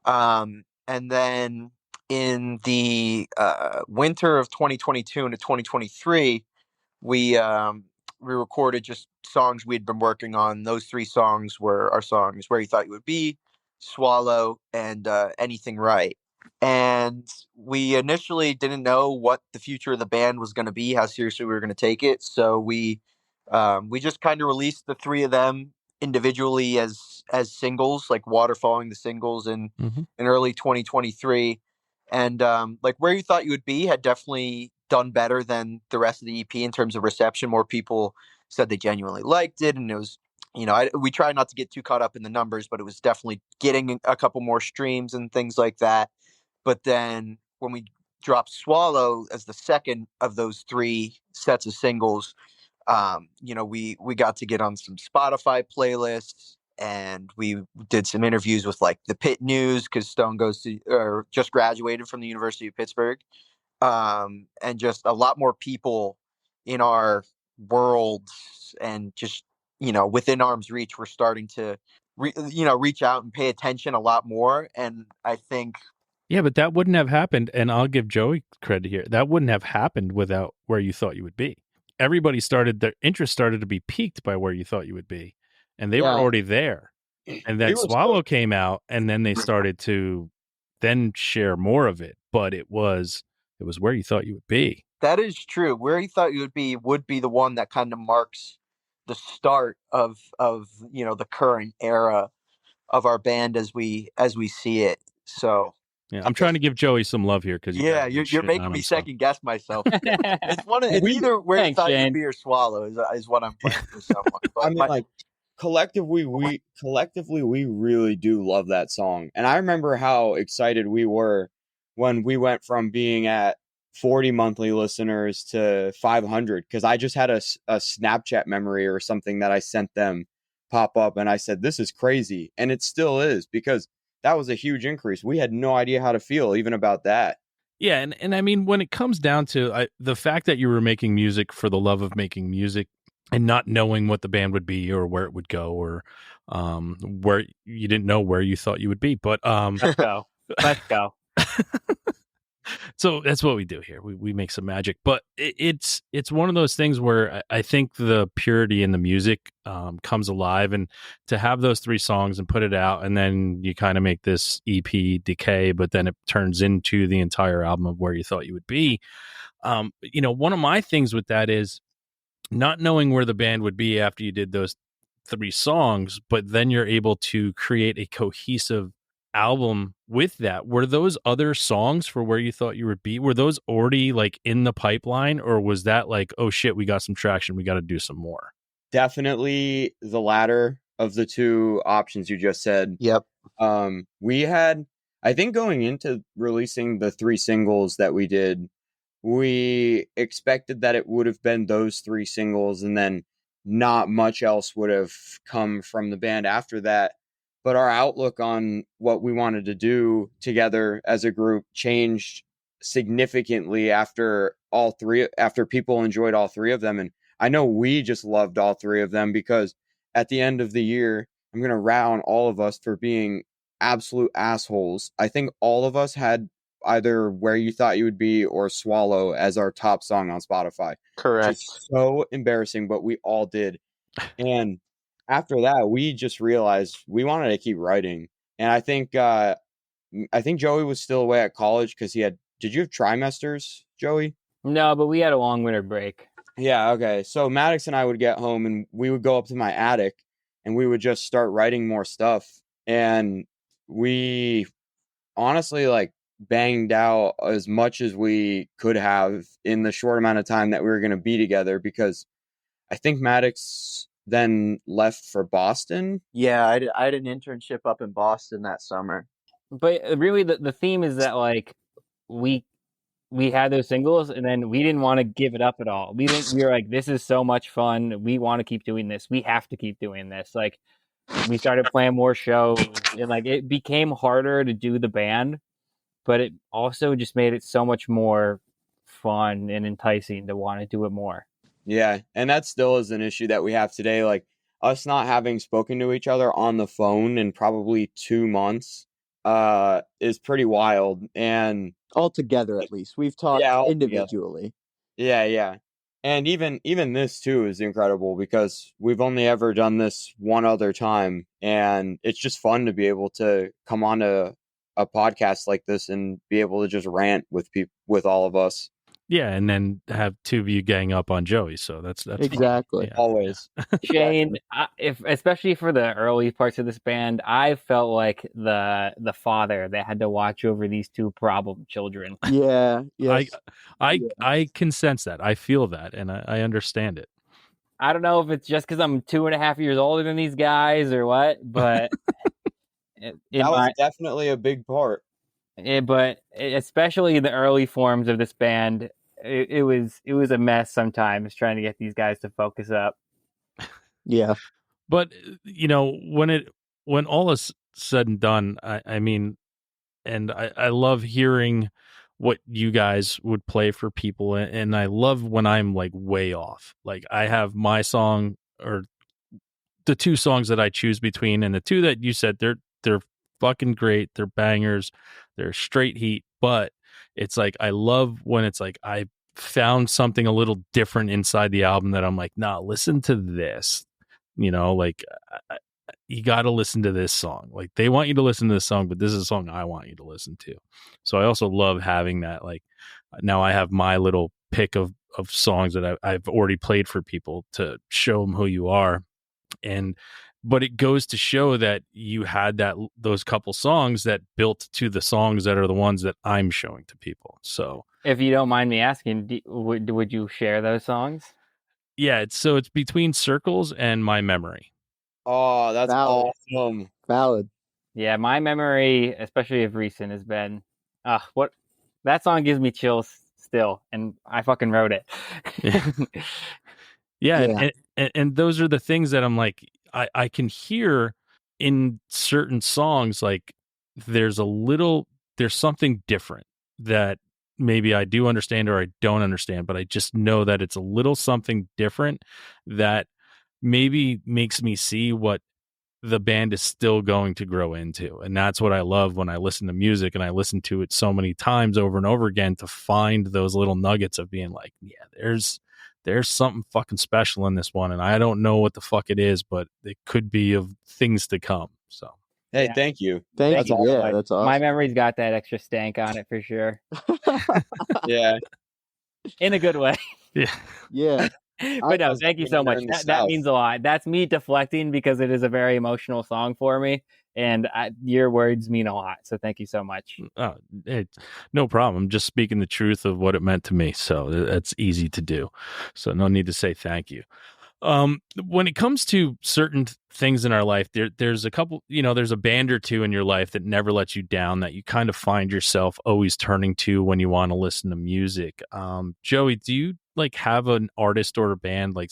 And then in the winter of 2022 into 2023, we recorded just songs we'd been working on. Those 3 songs were our songs Where You Thought You Would Be, Swallow, and Anything Right. And we initially didn't know what the future of the band was going to be, how seriously we were going to take it. So we just kind of released the 3 of them individually as singles, like waterfalling the singles in early 2023. And like Where You Thought You Would Be had definitely done better than the rest of the EP in terms of reception. More people said they genuinely liked it, and it was, we try not to get too caught up in the numbers, but it was definitely getting a couple more streams and things like that. But then when we dropped Swallow as the second of those 3 sets of singles, we got to get on some Spotify playlists, and we did some interviews with like the Pitt News, because Stone just graduated from the University of Pittsburgh, and just a lot more people in our world, and just within arm's reach, we're starting to reach out and pay attention a lot more. And I think but that wouldn't have happened, and I'll give Joey credit here. That wouldn't have happened without Where You Thought You Would Be. Everybody their interest started to be piqued by Where You Thought You Would Be, and they were already there. And then Swallow came out, and then they started to then share more of it. But it was Where You Thought You Would Be. That is true. Where You Thought You would be the one that kind of marks the start of the current era of our band as we see it. So yeah, I'm trying to give Joey some love here, because you're making me second guess myself. It's either Where You Thought You'd Be or Swallow is what I'm playing for someone. But I mean, collectively we really do love that song. And I remember how excited we were when we went from being at 40 monthly listeners to 500, because I just had a Snapchat memory or something that I sent them pop up, and I said, this is crazy. And it still is, because that was a huge increase. We had no idea how to feel even about that. Yeah, and I mean, when it comes down to the fact that you were making music for the love of making music, and not knowing what the band would be or where it would go, or where you didn't know where you thought you would be. But let's go. So that's what we do here. We make some magic, but it's one of those things where I think the purity in the music comes alive, and to have those 3 songs and put it out, and then you kind of make this EP Decay, but then it turns into the entire album of Where You Thought You Would Be. One of my things with that is not knowing where the band would be after you did those 3 songs, but then you're able to create a cohesive album with that. Were those other songs for Where You Thought You Would Be, were those already like in the pipeline, or was that like, oh shit, we got some traction, we got to do some more? Definitely the latter of the 2 options you just said. Yep. We had, I think, going into releasing the 3 singles that we did, we expected that it would have been those 3 singles, and then not much else would have come from the band after that. But our outlook on what we wanted to do together as a group changed significantly after people enjoyed all 3 of them. And I know we just loved all 3 of them, because at the end of the year, I'm going to rat on all of us for being absolute assholes. I think all of us had either Where You Thought You Would Be or Swallow as our top song on Spotify. Correct. Just so embarrassing, but we all did. And after that, we just realized we wanted to keep writing. And I think Joey was still away at college, because did you have trimesters, Joey? No, but we had a long winter break. Yeah, okay. So Maddox and I would get home, and we would go up to my attic, and we would just start writing more stuff. And we honestly banged out as much as we could have in the short amount of time that we were going to be together, because I think Maddox then left for Boston. Yeah, I had an internship up in Boston that summer. But really, the theme is that we had those singles, and then we didn't want to give it up at all. We were like, this is so much fun. We want to keep doing this. We have to keep doing this. Like, we started playing more shows, and it became harder to do the band, but it also just made it so much more fun and enticing to want to do it more. Yeah, and that still is an issue that we have today. Like, us not having spoken to each other on the phone in probably 2 months is pretty wild. And altogether, at least we've talked individually. Yeah. And even this too is incredible, because we've only ever done this one other time, and it's just fun to be able to come on to a podcast like this and be able to just rant with all of us. Yeah, and then have two of you gang up on Joey. So that's fine. Exactly. Yeah. Always. Shane, if especially for the early parts of this band, I felt like the father that had to watch over these two problem children. Yeah. Yes. I can sense that. I feel that, and I understand it. I don't know if it's just because I'm 2.5 years older than these guys or what, but That was definitely a big part. Especially the early forms of this band, it was a mess sometimes trying to get these guys to focus up. Yeah. But when all is said and done, I mean, and I love hearing what you guys would play for people, and I love when I'm like way off. Like I have my song or the two songs that I choose between, and the two that you said they're fucking great, they're bangers, they're straight heat. But it's like I love when it's like I found something a little different inside the album that I'm like, nah, listen to this. Like you got to listen to this song. Like they want you to listen to this song, but this is a song I want you to listen to. So I also love having that. Like now I have my little pick of songs that I've already played for people to show them who you are. But it goes to show that you had those couple songs that built to the songs that are the ones that I'm showing to people. So if you don't mind me asking, would you share those songs? Yeah, it's between Circles and My Memory. Oh, that's Valid. awesome. Valid. Yeah, My Memory, especially of recent, has been what that song gives me chills still, and I fucking wrote it. Yeah. And those are the things that I'm like, I can hear in certain songs, like there's something different that maybe I do understand or I don't understand, but I just know that it's a little something different that maybe makes me see what the band is still going to grow into. And that's what I love when I listen to music, and I listen to it so many times over and over again to find those little nuggets of being like, yeah, there's something fucking special in this one, and I don't know what the fuck it is, but it could be of things to come. So Hey, Yeah. thank you. Thank That's you. awesome. Yeah, that's awesome. My Memory's got that extra stank on it for sure, Yeah. in a good way. yeah. Yeah. But no, was thank you when so we were much. in the That South. means a lot. That's me deflecting because it is a very emotional song for me, and your words mean a lot. So thank you so much. No problem. I'm just speaking the truth of what it meant to me. So that's easy to do. So no need to say thank you. When it comes to certain things in our life, there's a couple, there's a band or two in your life that never lets you down, that you kind of find yourself always turning to when you want to listen to music. Joey, do you like have an artist or a band like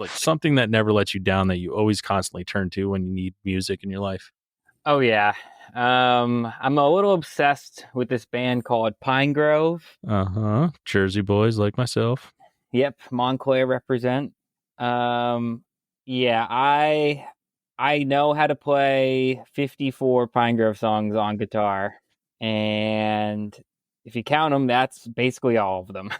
something that never lets you down that you always constantly turn to when you need music in your life? Oh yeah. I'm a little obsessed with this band called Pine Grove. Jersey boys like myself. Yep, Montclair represent. Yeah, I know how to play 54 Pine Grove songs on guitar, and if you count them, that's basically all of them.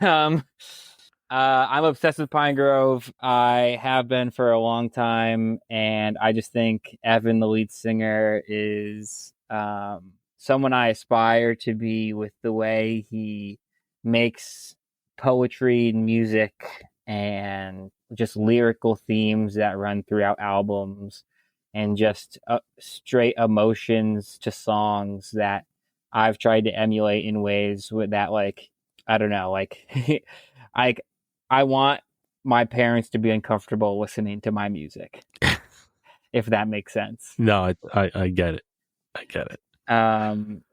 I'm obsessed with Pine Grove. I have been for a long time, and I just think Evan, the lead singer, is someone I aspire to be with the way he makes poetry and music and just lyrical themes that run throughout albums, and just straight emotions to songs that I've tried to emulate in ways with that, like, I don't know, like I want my parents to be uncomfortable listening to my music, if that makes sense. No, I get it. I get it.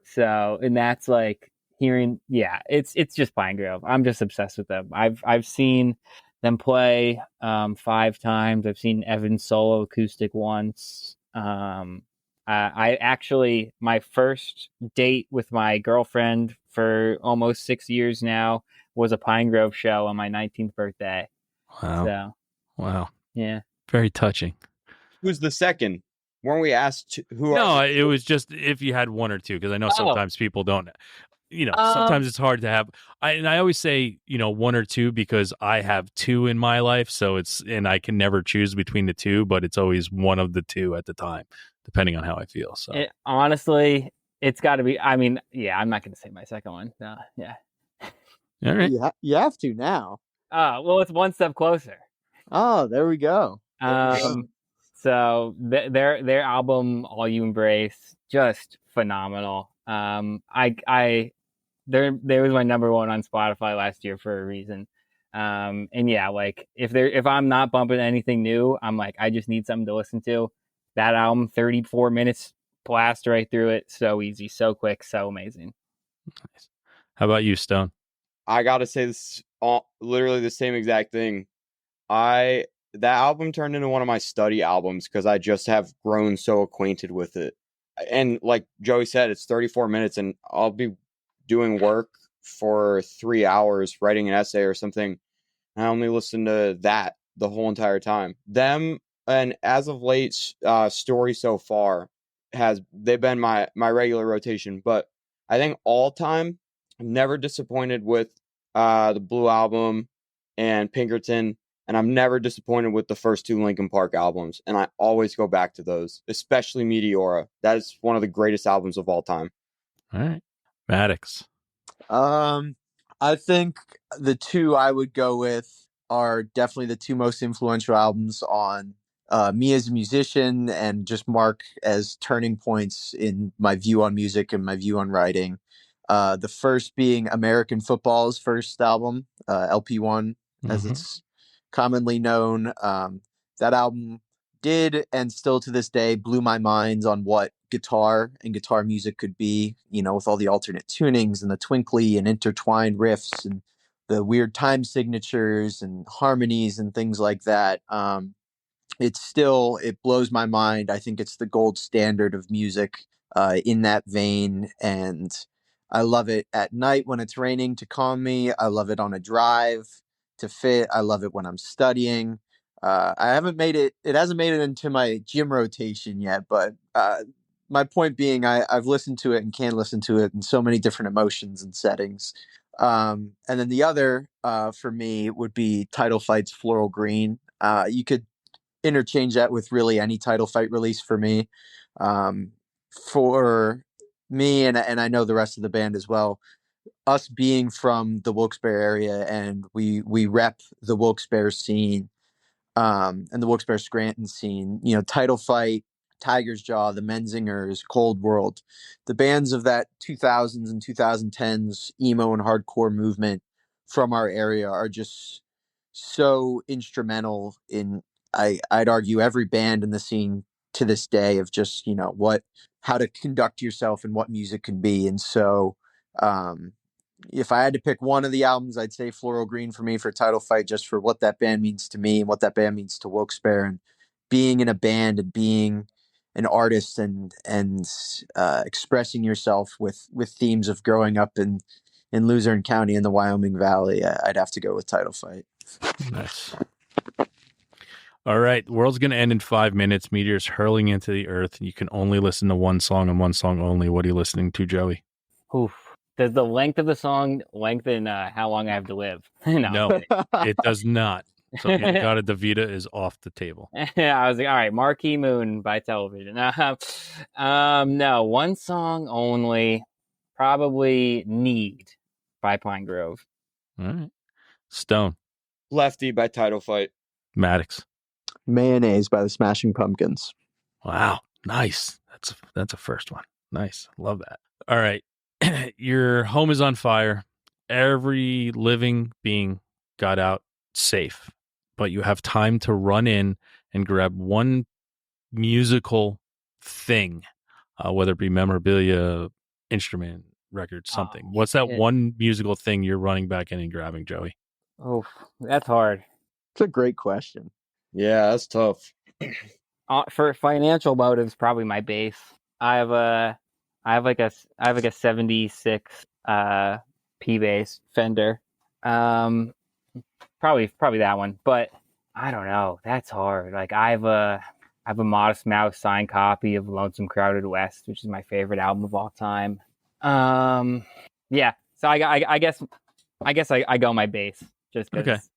So, and that's like hearing, yeah, it's just Pine Grove. I'm just obsessed with them. I've seen them play 5 times. I've seen Evan's solo acoustic once. I actually, my first date with my girlfriend for almost 6 years now was a Pine Grove show on my 19th birthday. Wow. So, Wow. yeah. Very touching. Who's the second? Weren't we asked who? No, it was just if you had one or two, because I know sometimes people don't. Sometimes it's hard to have. I always say, one or two, because I have 2 in my life, so and I can never choose between the 2, but it's always one of the 2 at the time, depending on how I feel. So Honestly, it's got to be. I mean, yeah, I'm not going to say my second one. No, yeah. All right. You have to now. Well, it's one step closer. Oh, there we go. So their album All You Embrace, just phenomenal. There was my number one on Spotify last year for a reason. And yeah, like if I'm not bumping anything new, I'm like, I just need something to listen to. That album, 34 minutes, blast right through it. So easy, so quick, so amazing. Nice. How about you, Stone? I gotta say this, literally the same exact thing. That album turned into one of my study albums because I just have grown so acquainted with it. And like Joey said, it's 34 minutes, and I'll be doing work for 3 hours, writing an essay or something. And I only listen to that the whole entire time. Them, and as of late, Story So Far they've been my regular rotation. But I think all time, I'm never disappointed with the Blue Album and Pinkerton. And I'm never disappointed with the first 2 Linkin Park albums. And I always go back to those, especially Meteora. That is one of the greatest albums of all time. All right. Maddox. I think the two I would go with are definitely the two most influential albums on me as a musician, and just mark as turning points in my view on music and my view on writing. The first being American Football's first album, LP1, as it's commonly known. That album did, and still to this day, blew my mind on what guitar and guitar music could be, with all the alternate tunings and the twinkly and intertwined riffs and the weird time signatures and harmonies and things like that. It blows my mind. I think it's the gold standard of music in that vein. And I love it at night when it's raining to calm me. I love it on a drive to fit. I love it when I'm studying. It hasn't made it into my gym rotation yet, but my point being, I've listened to it and can listen to it in so many different emotions and settings. And then the other for me would be Title Fight's Floral Green. You could interchange that with really any Title Fight release for me. For me, and I know the rest of the band as well, us being from the Wilkes-Barre area, and we rep the Wilkes-Barre scene, and the Wilkes-Barre Scranton scene. Title Fight, Tiger's Jaw, the Menzingers, Cold World, the bands of that 2000s and 2010s emo and hardcore movement from our area are just so instrumental in, I'd argue, every band in the scene to this day, of just how to conduct yourself and what music can be. And so if I had to pick one of the albums, I'd say Floral Green for me, for Title Fight, just for what that band means to me and what that band means to Wilkes-Barre, and being in a band and being an artist and expressing yourself with themes of growing up in Luzerne County in the Wyoming Valley. I'd have to go with Title Fight. Nice. All right. The world's going to end in 5 minutes. Meteors hurling into the earth, and you can only listen to one song and one song only. What are you listening to, Joey? Oof. Does the length of the song lengthen how long I have to live? No, it does not. So Inagata Davida is off the table. I was like, all right, Marquee Moon by Television. No, one song only. Probably Need by Pine Grove. All right. Stone. Lefty by Title Fight. Maddox. Mayonnaise by the Smashing Pumpkins. Wow. Nice. That's a first one. Nice. Love that. All right. Your home is on fire. Every living being got out safe, but you have time to run in and grab one musical thing, whether it be memorabilia, instrument, record, something. What's that one musical thing you're running back in and grabbing, Joey? Oh, that's hard. It's a great question. Yeah, that's tough. For financial motives, probably my bass. I have like a 76 P bass Fender. Probably that one, but I don't know. That's hard. Like I have a Modest Mouse signed copy of Lonesome Crowded West, which is my favorite album of all time. Yeah. So I guess I go my bass just because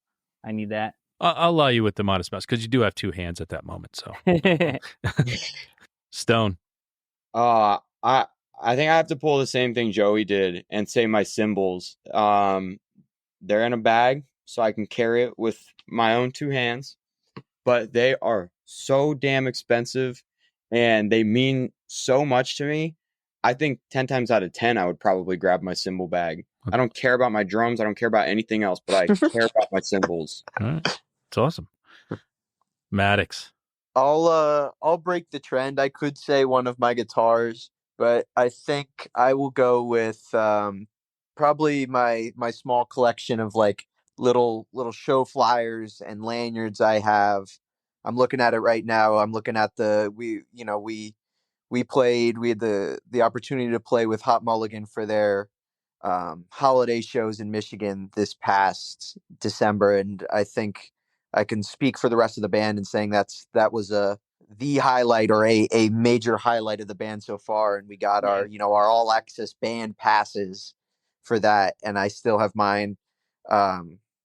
I need that. I'll allow you with the Modest Mouse because you do have two hands at that moment. So Stone. I think I have to pull the same thing Joey did and say my cymbals. they're in a bag, so I can carry it with my own 2 hands. But they are so damn expensive, and they mean so much to me. I think 10 times out of 10, I would probably grab my cymbal bag. I don't care about my drums. I don't care about anything else, but I care about my cymbals. All right. It's awesome. Maddox. I'll break the trend. I could say one of my guitars, but I think I will go with probably my small collection of like little show flyers and lanyards I have. I'm looking at it right now. I'm looking at we had the opportunity to play with Hot Mulligan for their holiday shows in Michigan this past December, and I think I can speak for the rest of the band in saying that was the highlight or a major highlight of the band so far. And we got our our all access band passes for that, and I still have mine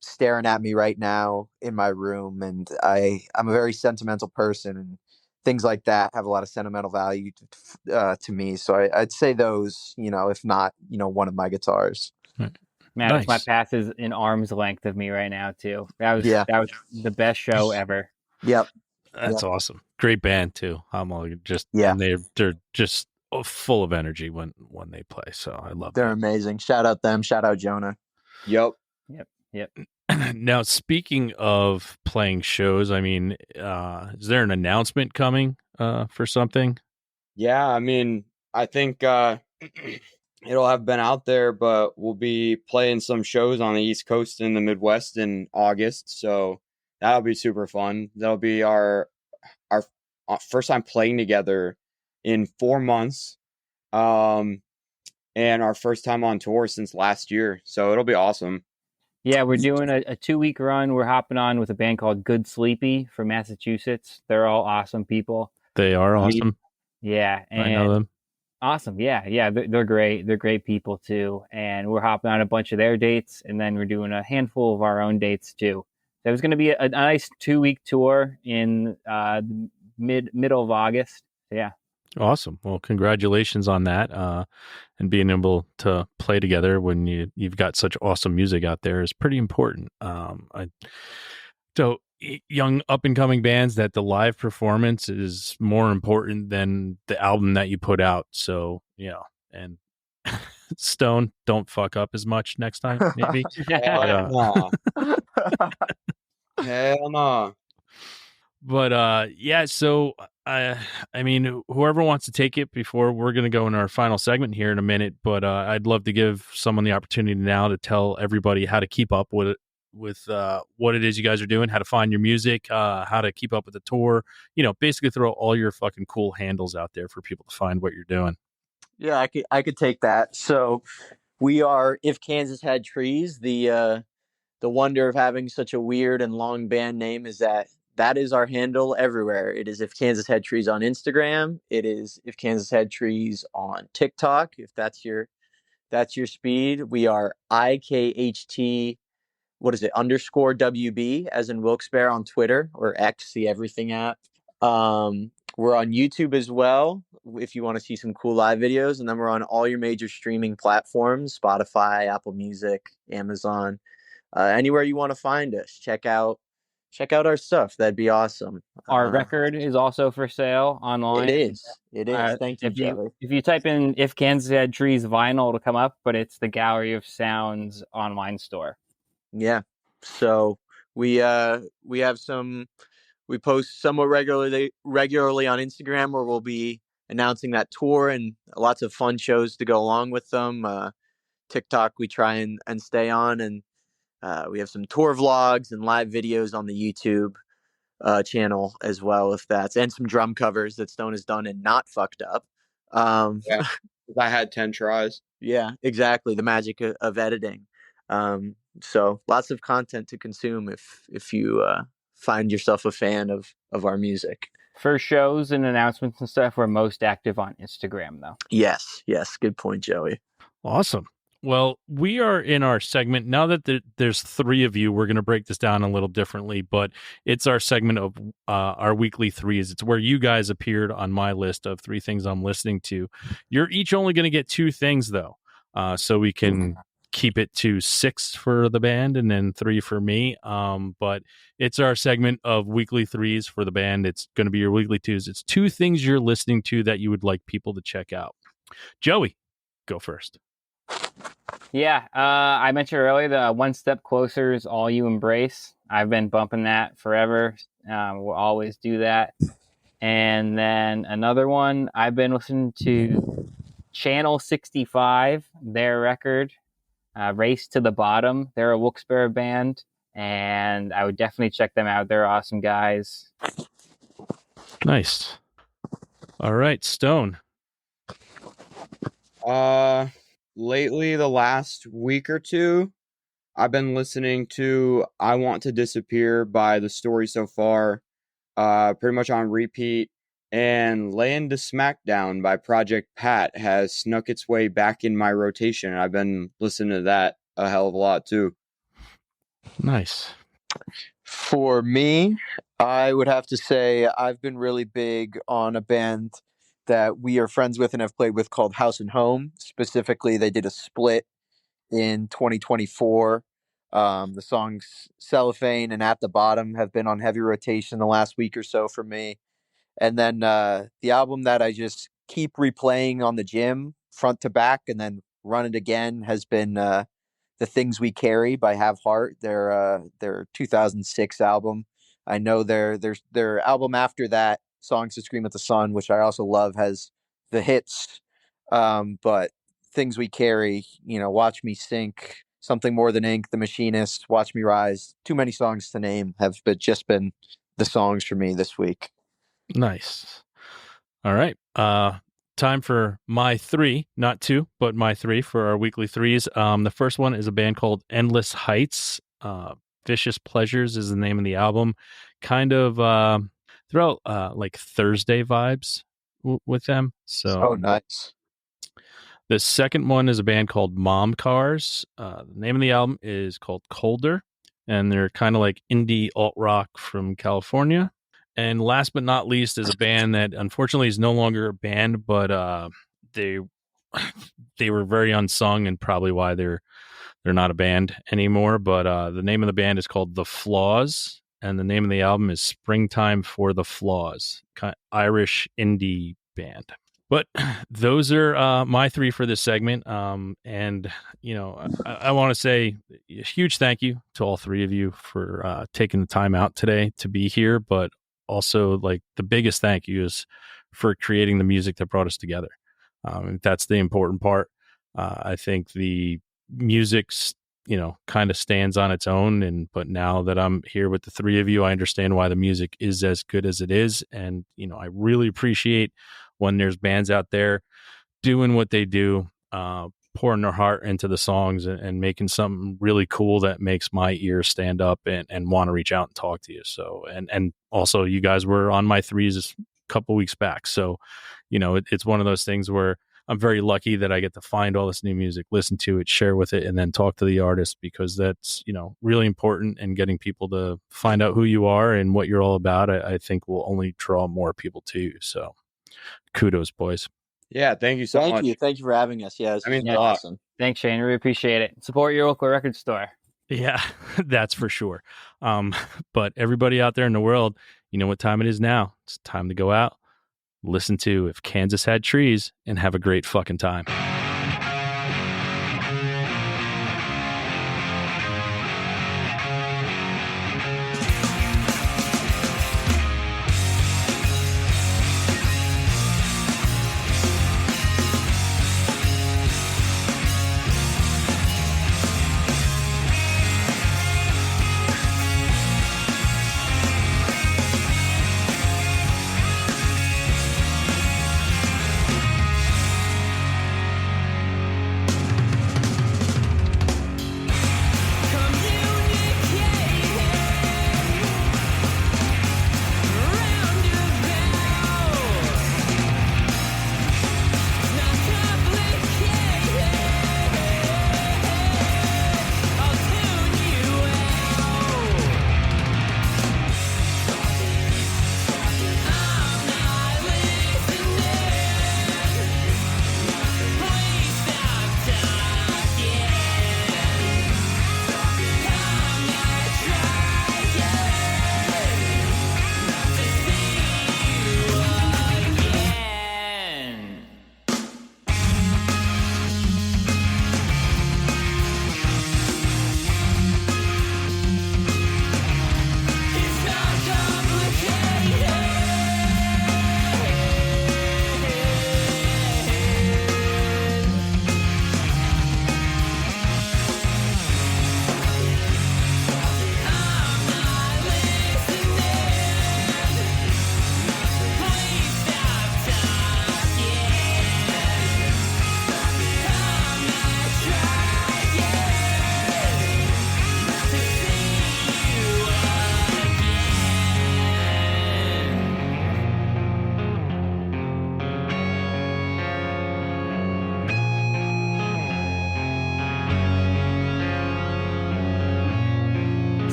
staring at me right now in my room. And I'm a very sentimental person, and things like that have a lot of sentimental value to me. So I'd say those, if not, one of my guitars. Maddox, Nice. my pass is in arm's length of me right now too. That was the best show ever. Yep. That's awesome. Great band too. I'm all just Yeah. and they're just full of energy when they play. So I love They're that. amazing. Shout out them. Shout out Jonah. Yep. Now, speaking of playing shows, I mean, is there an announcement coming for something? Yeah, I mean, I think it'll have been out there, but we'll be playing some shows on the East Coast and the Midwest in August. So that'll be super fun. That'll be our first time playing together in 4 months. And our first time on tour since last year. So it'll be awesome. Yeah, we're doing a 2-week run. We're hopping on with a band called Good Sleepy from Massachusetts. They're all awesome people. They are awesome. Yeah, and I know them. awesome. Yeah, they're great. They're great people too. And we're hopping on a bunch of their dates, and then we're doing a handful of our own dates too. So it's going to be a nice 2-week tour in middle of August. So, yeah. Awesome. Well, congratulations on that. And being able to play together when you've got such awesome music out there is pretty important. So young up and coming bands, that the live performance is more important than the album that you put out. So, and Stone, don't fuck up as much next time, maybe. Hell no. But yeah, so I mean, whoever wants to take it before we're going to go in our final segment here in a minute, but I'd love to give someone the opportunity now to tell everybody how to keep up with what it is you guys are doing, how to find your music, how to keep up with the tour, basically throw all your fucking cool handles out there for people to find what you're doing. Yeah, I could take that. So we are If Kansas Had Trees. The wonder of having such a weird and long band name is that is our handle everywhere. It is If Kansas Had Trees on Instagram. It is If Kansas Had Trees on TikTok, if that's your speed. We are IKHT, what is it, _WB, as in Wilkes-Barre on Twitter, or X, the everything app. We're on YouTube as well, if you want to see some cool live videos. And then we're on all your major streaming platforms, Spotify, Apple Music, Amazon, anywhere you want to find us. Check out our stuff. That'd be awesome. Our record is also for sale online. It is. Thank you, Joey. If you type in If Kansas Had Trees vinyl, it'll come up, but it's the Gallery of Sounds online store. Yeah. So we post somewhat regularly on Instagram, where we'll be announcing that tour and lots of fun shows to go along with them. TikTok we try and stay on, and we have some tour vlogs and live videos on the YouTube channel as well, and some drum covers that Stone has done and not fucked up. Yeah, I had 10 tries. Yeah, exactly. The magic of editing. So lots of content to consume if you find yourself a fan of our music. For shows and announcements and stuff, we're most active on Instagram, though. Yes. Good point, Joey. Awesome. Well, we are in our segment now that there's 3 of you. We're going to break this down a little differently, but it's our segment of our weekly threes. It's where you guys appeared on my list of 3 things I'm listening to. You're each only going to get 2 things, though, so we can keep it to 6 for the band and then 3 for me. But it's our segment of weekly 3s for the band. It's going to be your weekly 2s. It's 2 things you're listening to that you would like people to check out. Joey, go first. Yeah, I mentioned earlier the One Step Closer is All You Embrace. I've been bumping that forever. We'll always do that. And then another one, I've been listening to Channel 65, their record, Race to the Bottom. They're a Wilkes-Barre band, and I would definitely check them out. They're awesome guys. Nice. All right, Stone. Lately, the last week or two, I've been listening to I Want to Disappear by The Story So Far, pretty much on repeat. And Laying to Smackdown by Project Pat has snuck its way back in my rotation. I've been listening to that a hell of a lot too. Nice. For me, I would have to say I've been really big on a band that we are friends with and have played with called House and Home. Specifically, they did a split in 2024. The songs Cellophane and At the Bottom have been on heavy rotation the last week or so for me. And then the album that I just keep replaying on the gym front to back and then run it again has been The Things We Carry by Have Heart, their 2006 album. I know their album after that, Songs to Scream at the Sun, which I also love, has the hits. But Things We Carry, Watch Me Sink, Something More Than Ink, The Machinist, Watch Me Rise, too many songs to name, have just been the songs for me this week. Nice. All right. Time for my 3, not 2, but my 3 for our weekly 3s. The first one is a band called Endless Heights. Vicious Pleasures is the name of the album. Kind of throughout like Thursday vibes with them. So Nice. The second one is a band called Mom Cars. The name of the album is called Colder, and they're kind of like indie alt rock from California. And last but not least is a band that unfortunately is no longer a band, but they were very unsung and probably why they're not a band anymore. But the name of the band is called The Flaws, and the name of the album is Springtime for the Flaws, Irish indie band. But those are my 3 for this segment. And, I want to say a huge thank you to all 3 of you for taking the time out today to be here. But also, like, the biggest thank you is for creating the music that brought us together. That's the important part. I think the music's, kind of stands on its own. But now that I'm here with the 3 of you, I understand why the music is as good as it is. And, I really appreciate when there's bands out there doing what they do, pouring their heart into the songs and making something really cool that makes my ears stand up and want to reach out and talk to you. So, and also you guys were on my 3s a couple weeks back. So, it's one of those things where I'm very lucky that I get to find all this new music, listen to it, share with it, and then talk to the artist, because that's, really important. And getting people to find out who you are and what you're all about, I think will only draw more people to you. So kudos, boys. Yeah, thank you so much. Thank you for having us. Yeah, this is awesome. Thanks, Shane. Really appreciate it. Support your local record store. Yeah, that's for sure. But everybody out there in the world, you know what time it is now. It's time to go out, listen to If Kansas Had Trees, and have a great fucking time.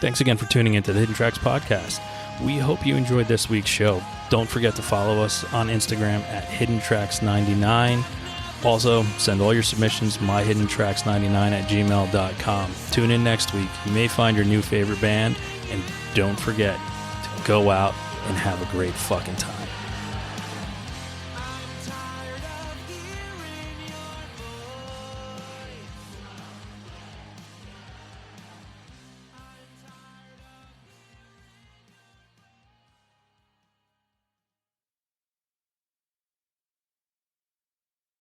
Thanks again for tuning into the Hidden Tracks podcast. We hope you enjoyed this week's show. Don't forget to follow us on Instagram at HiddenTracks99. Also, send all your submissions myhiddentracks99@gmail.com. Tune in next week. You may find your new favorite band, and don't forget to go out and have a great fucking time.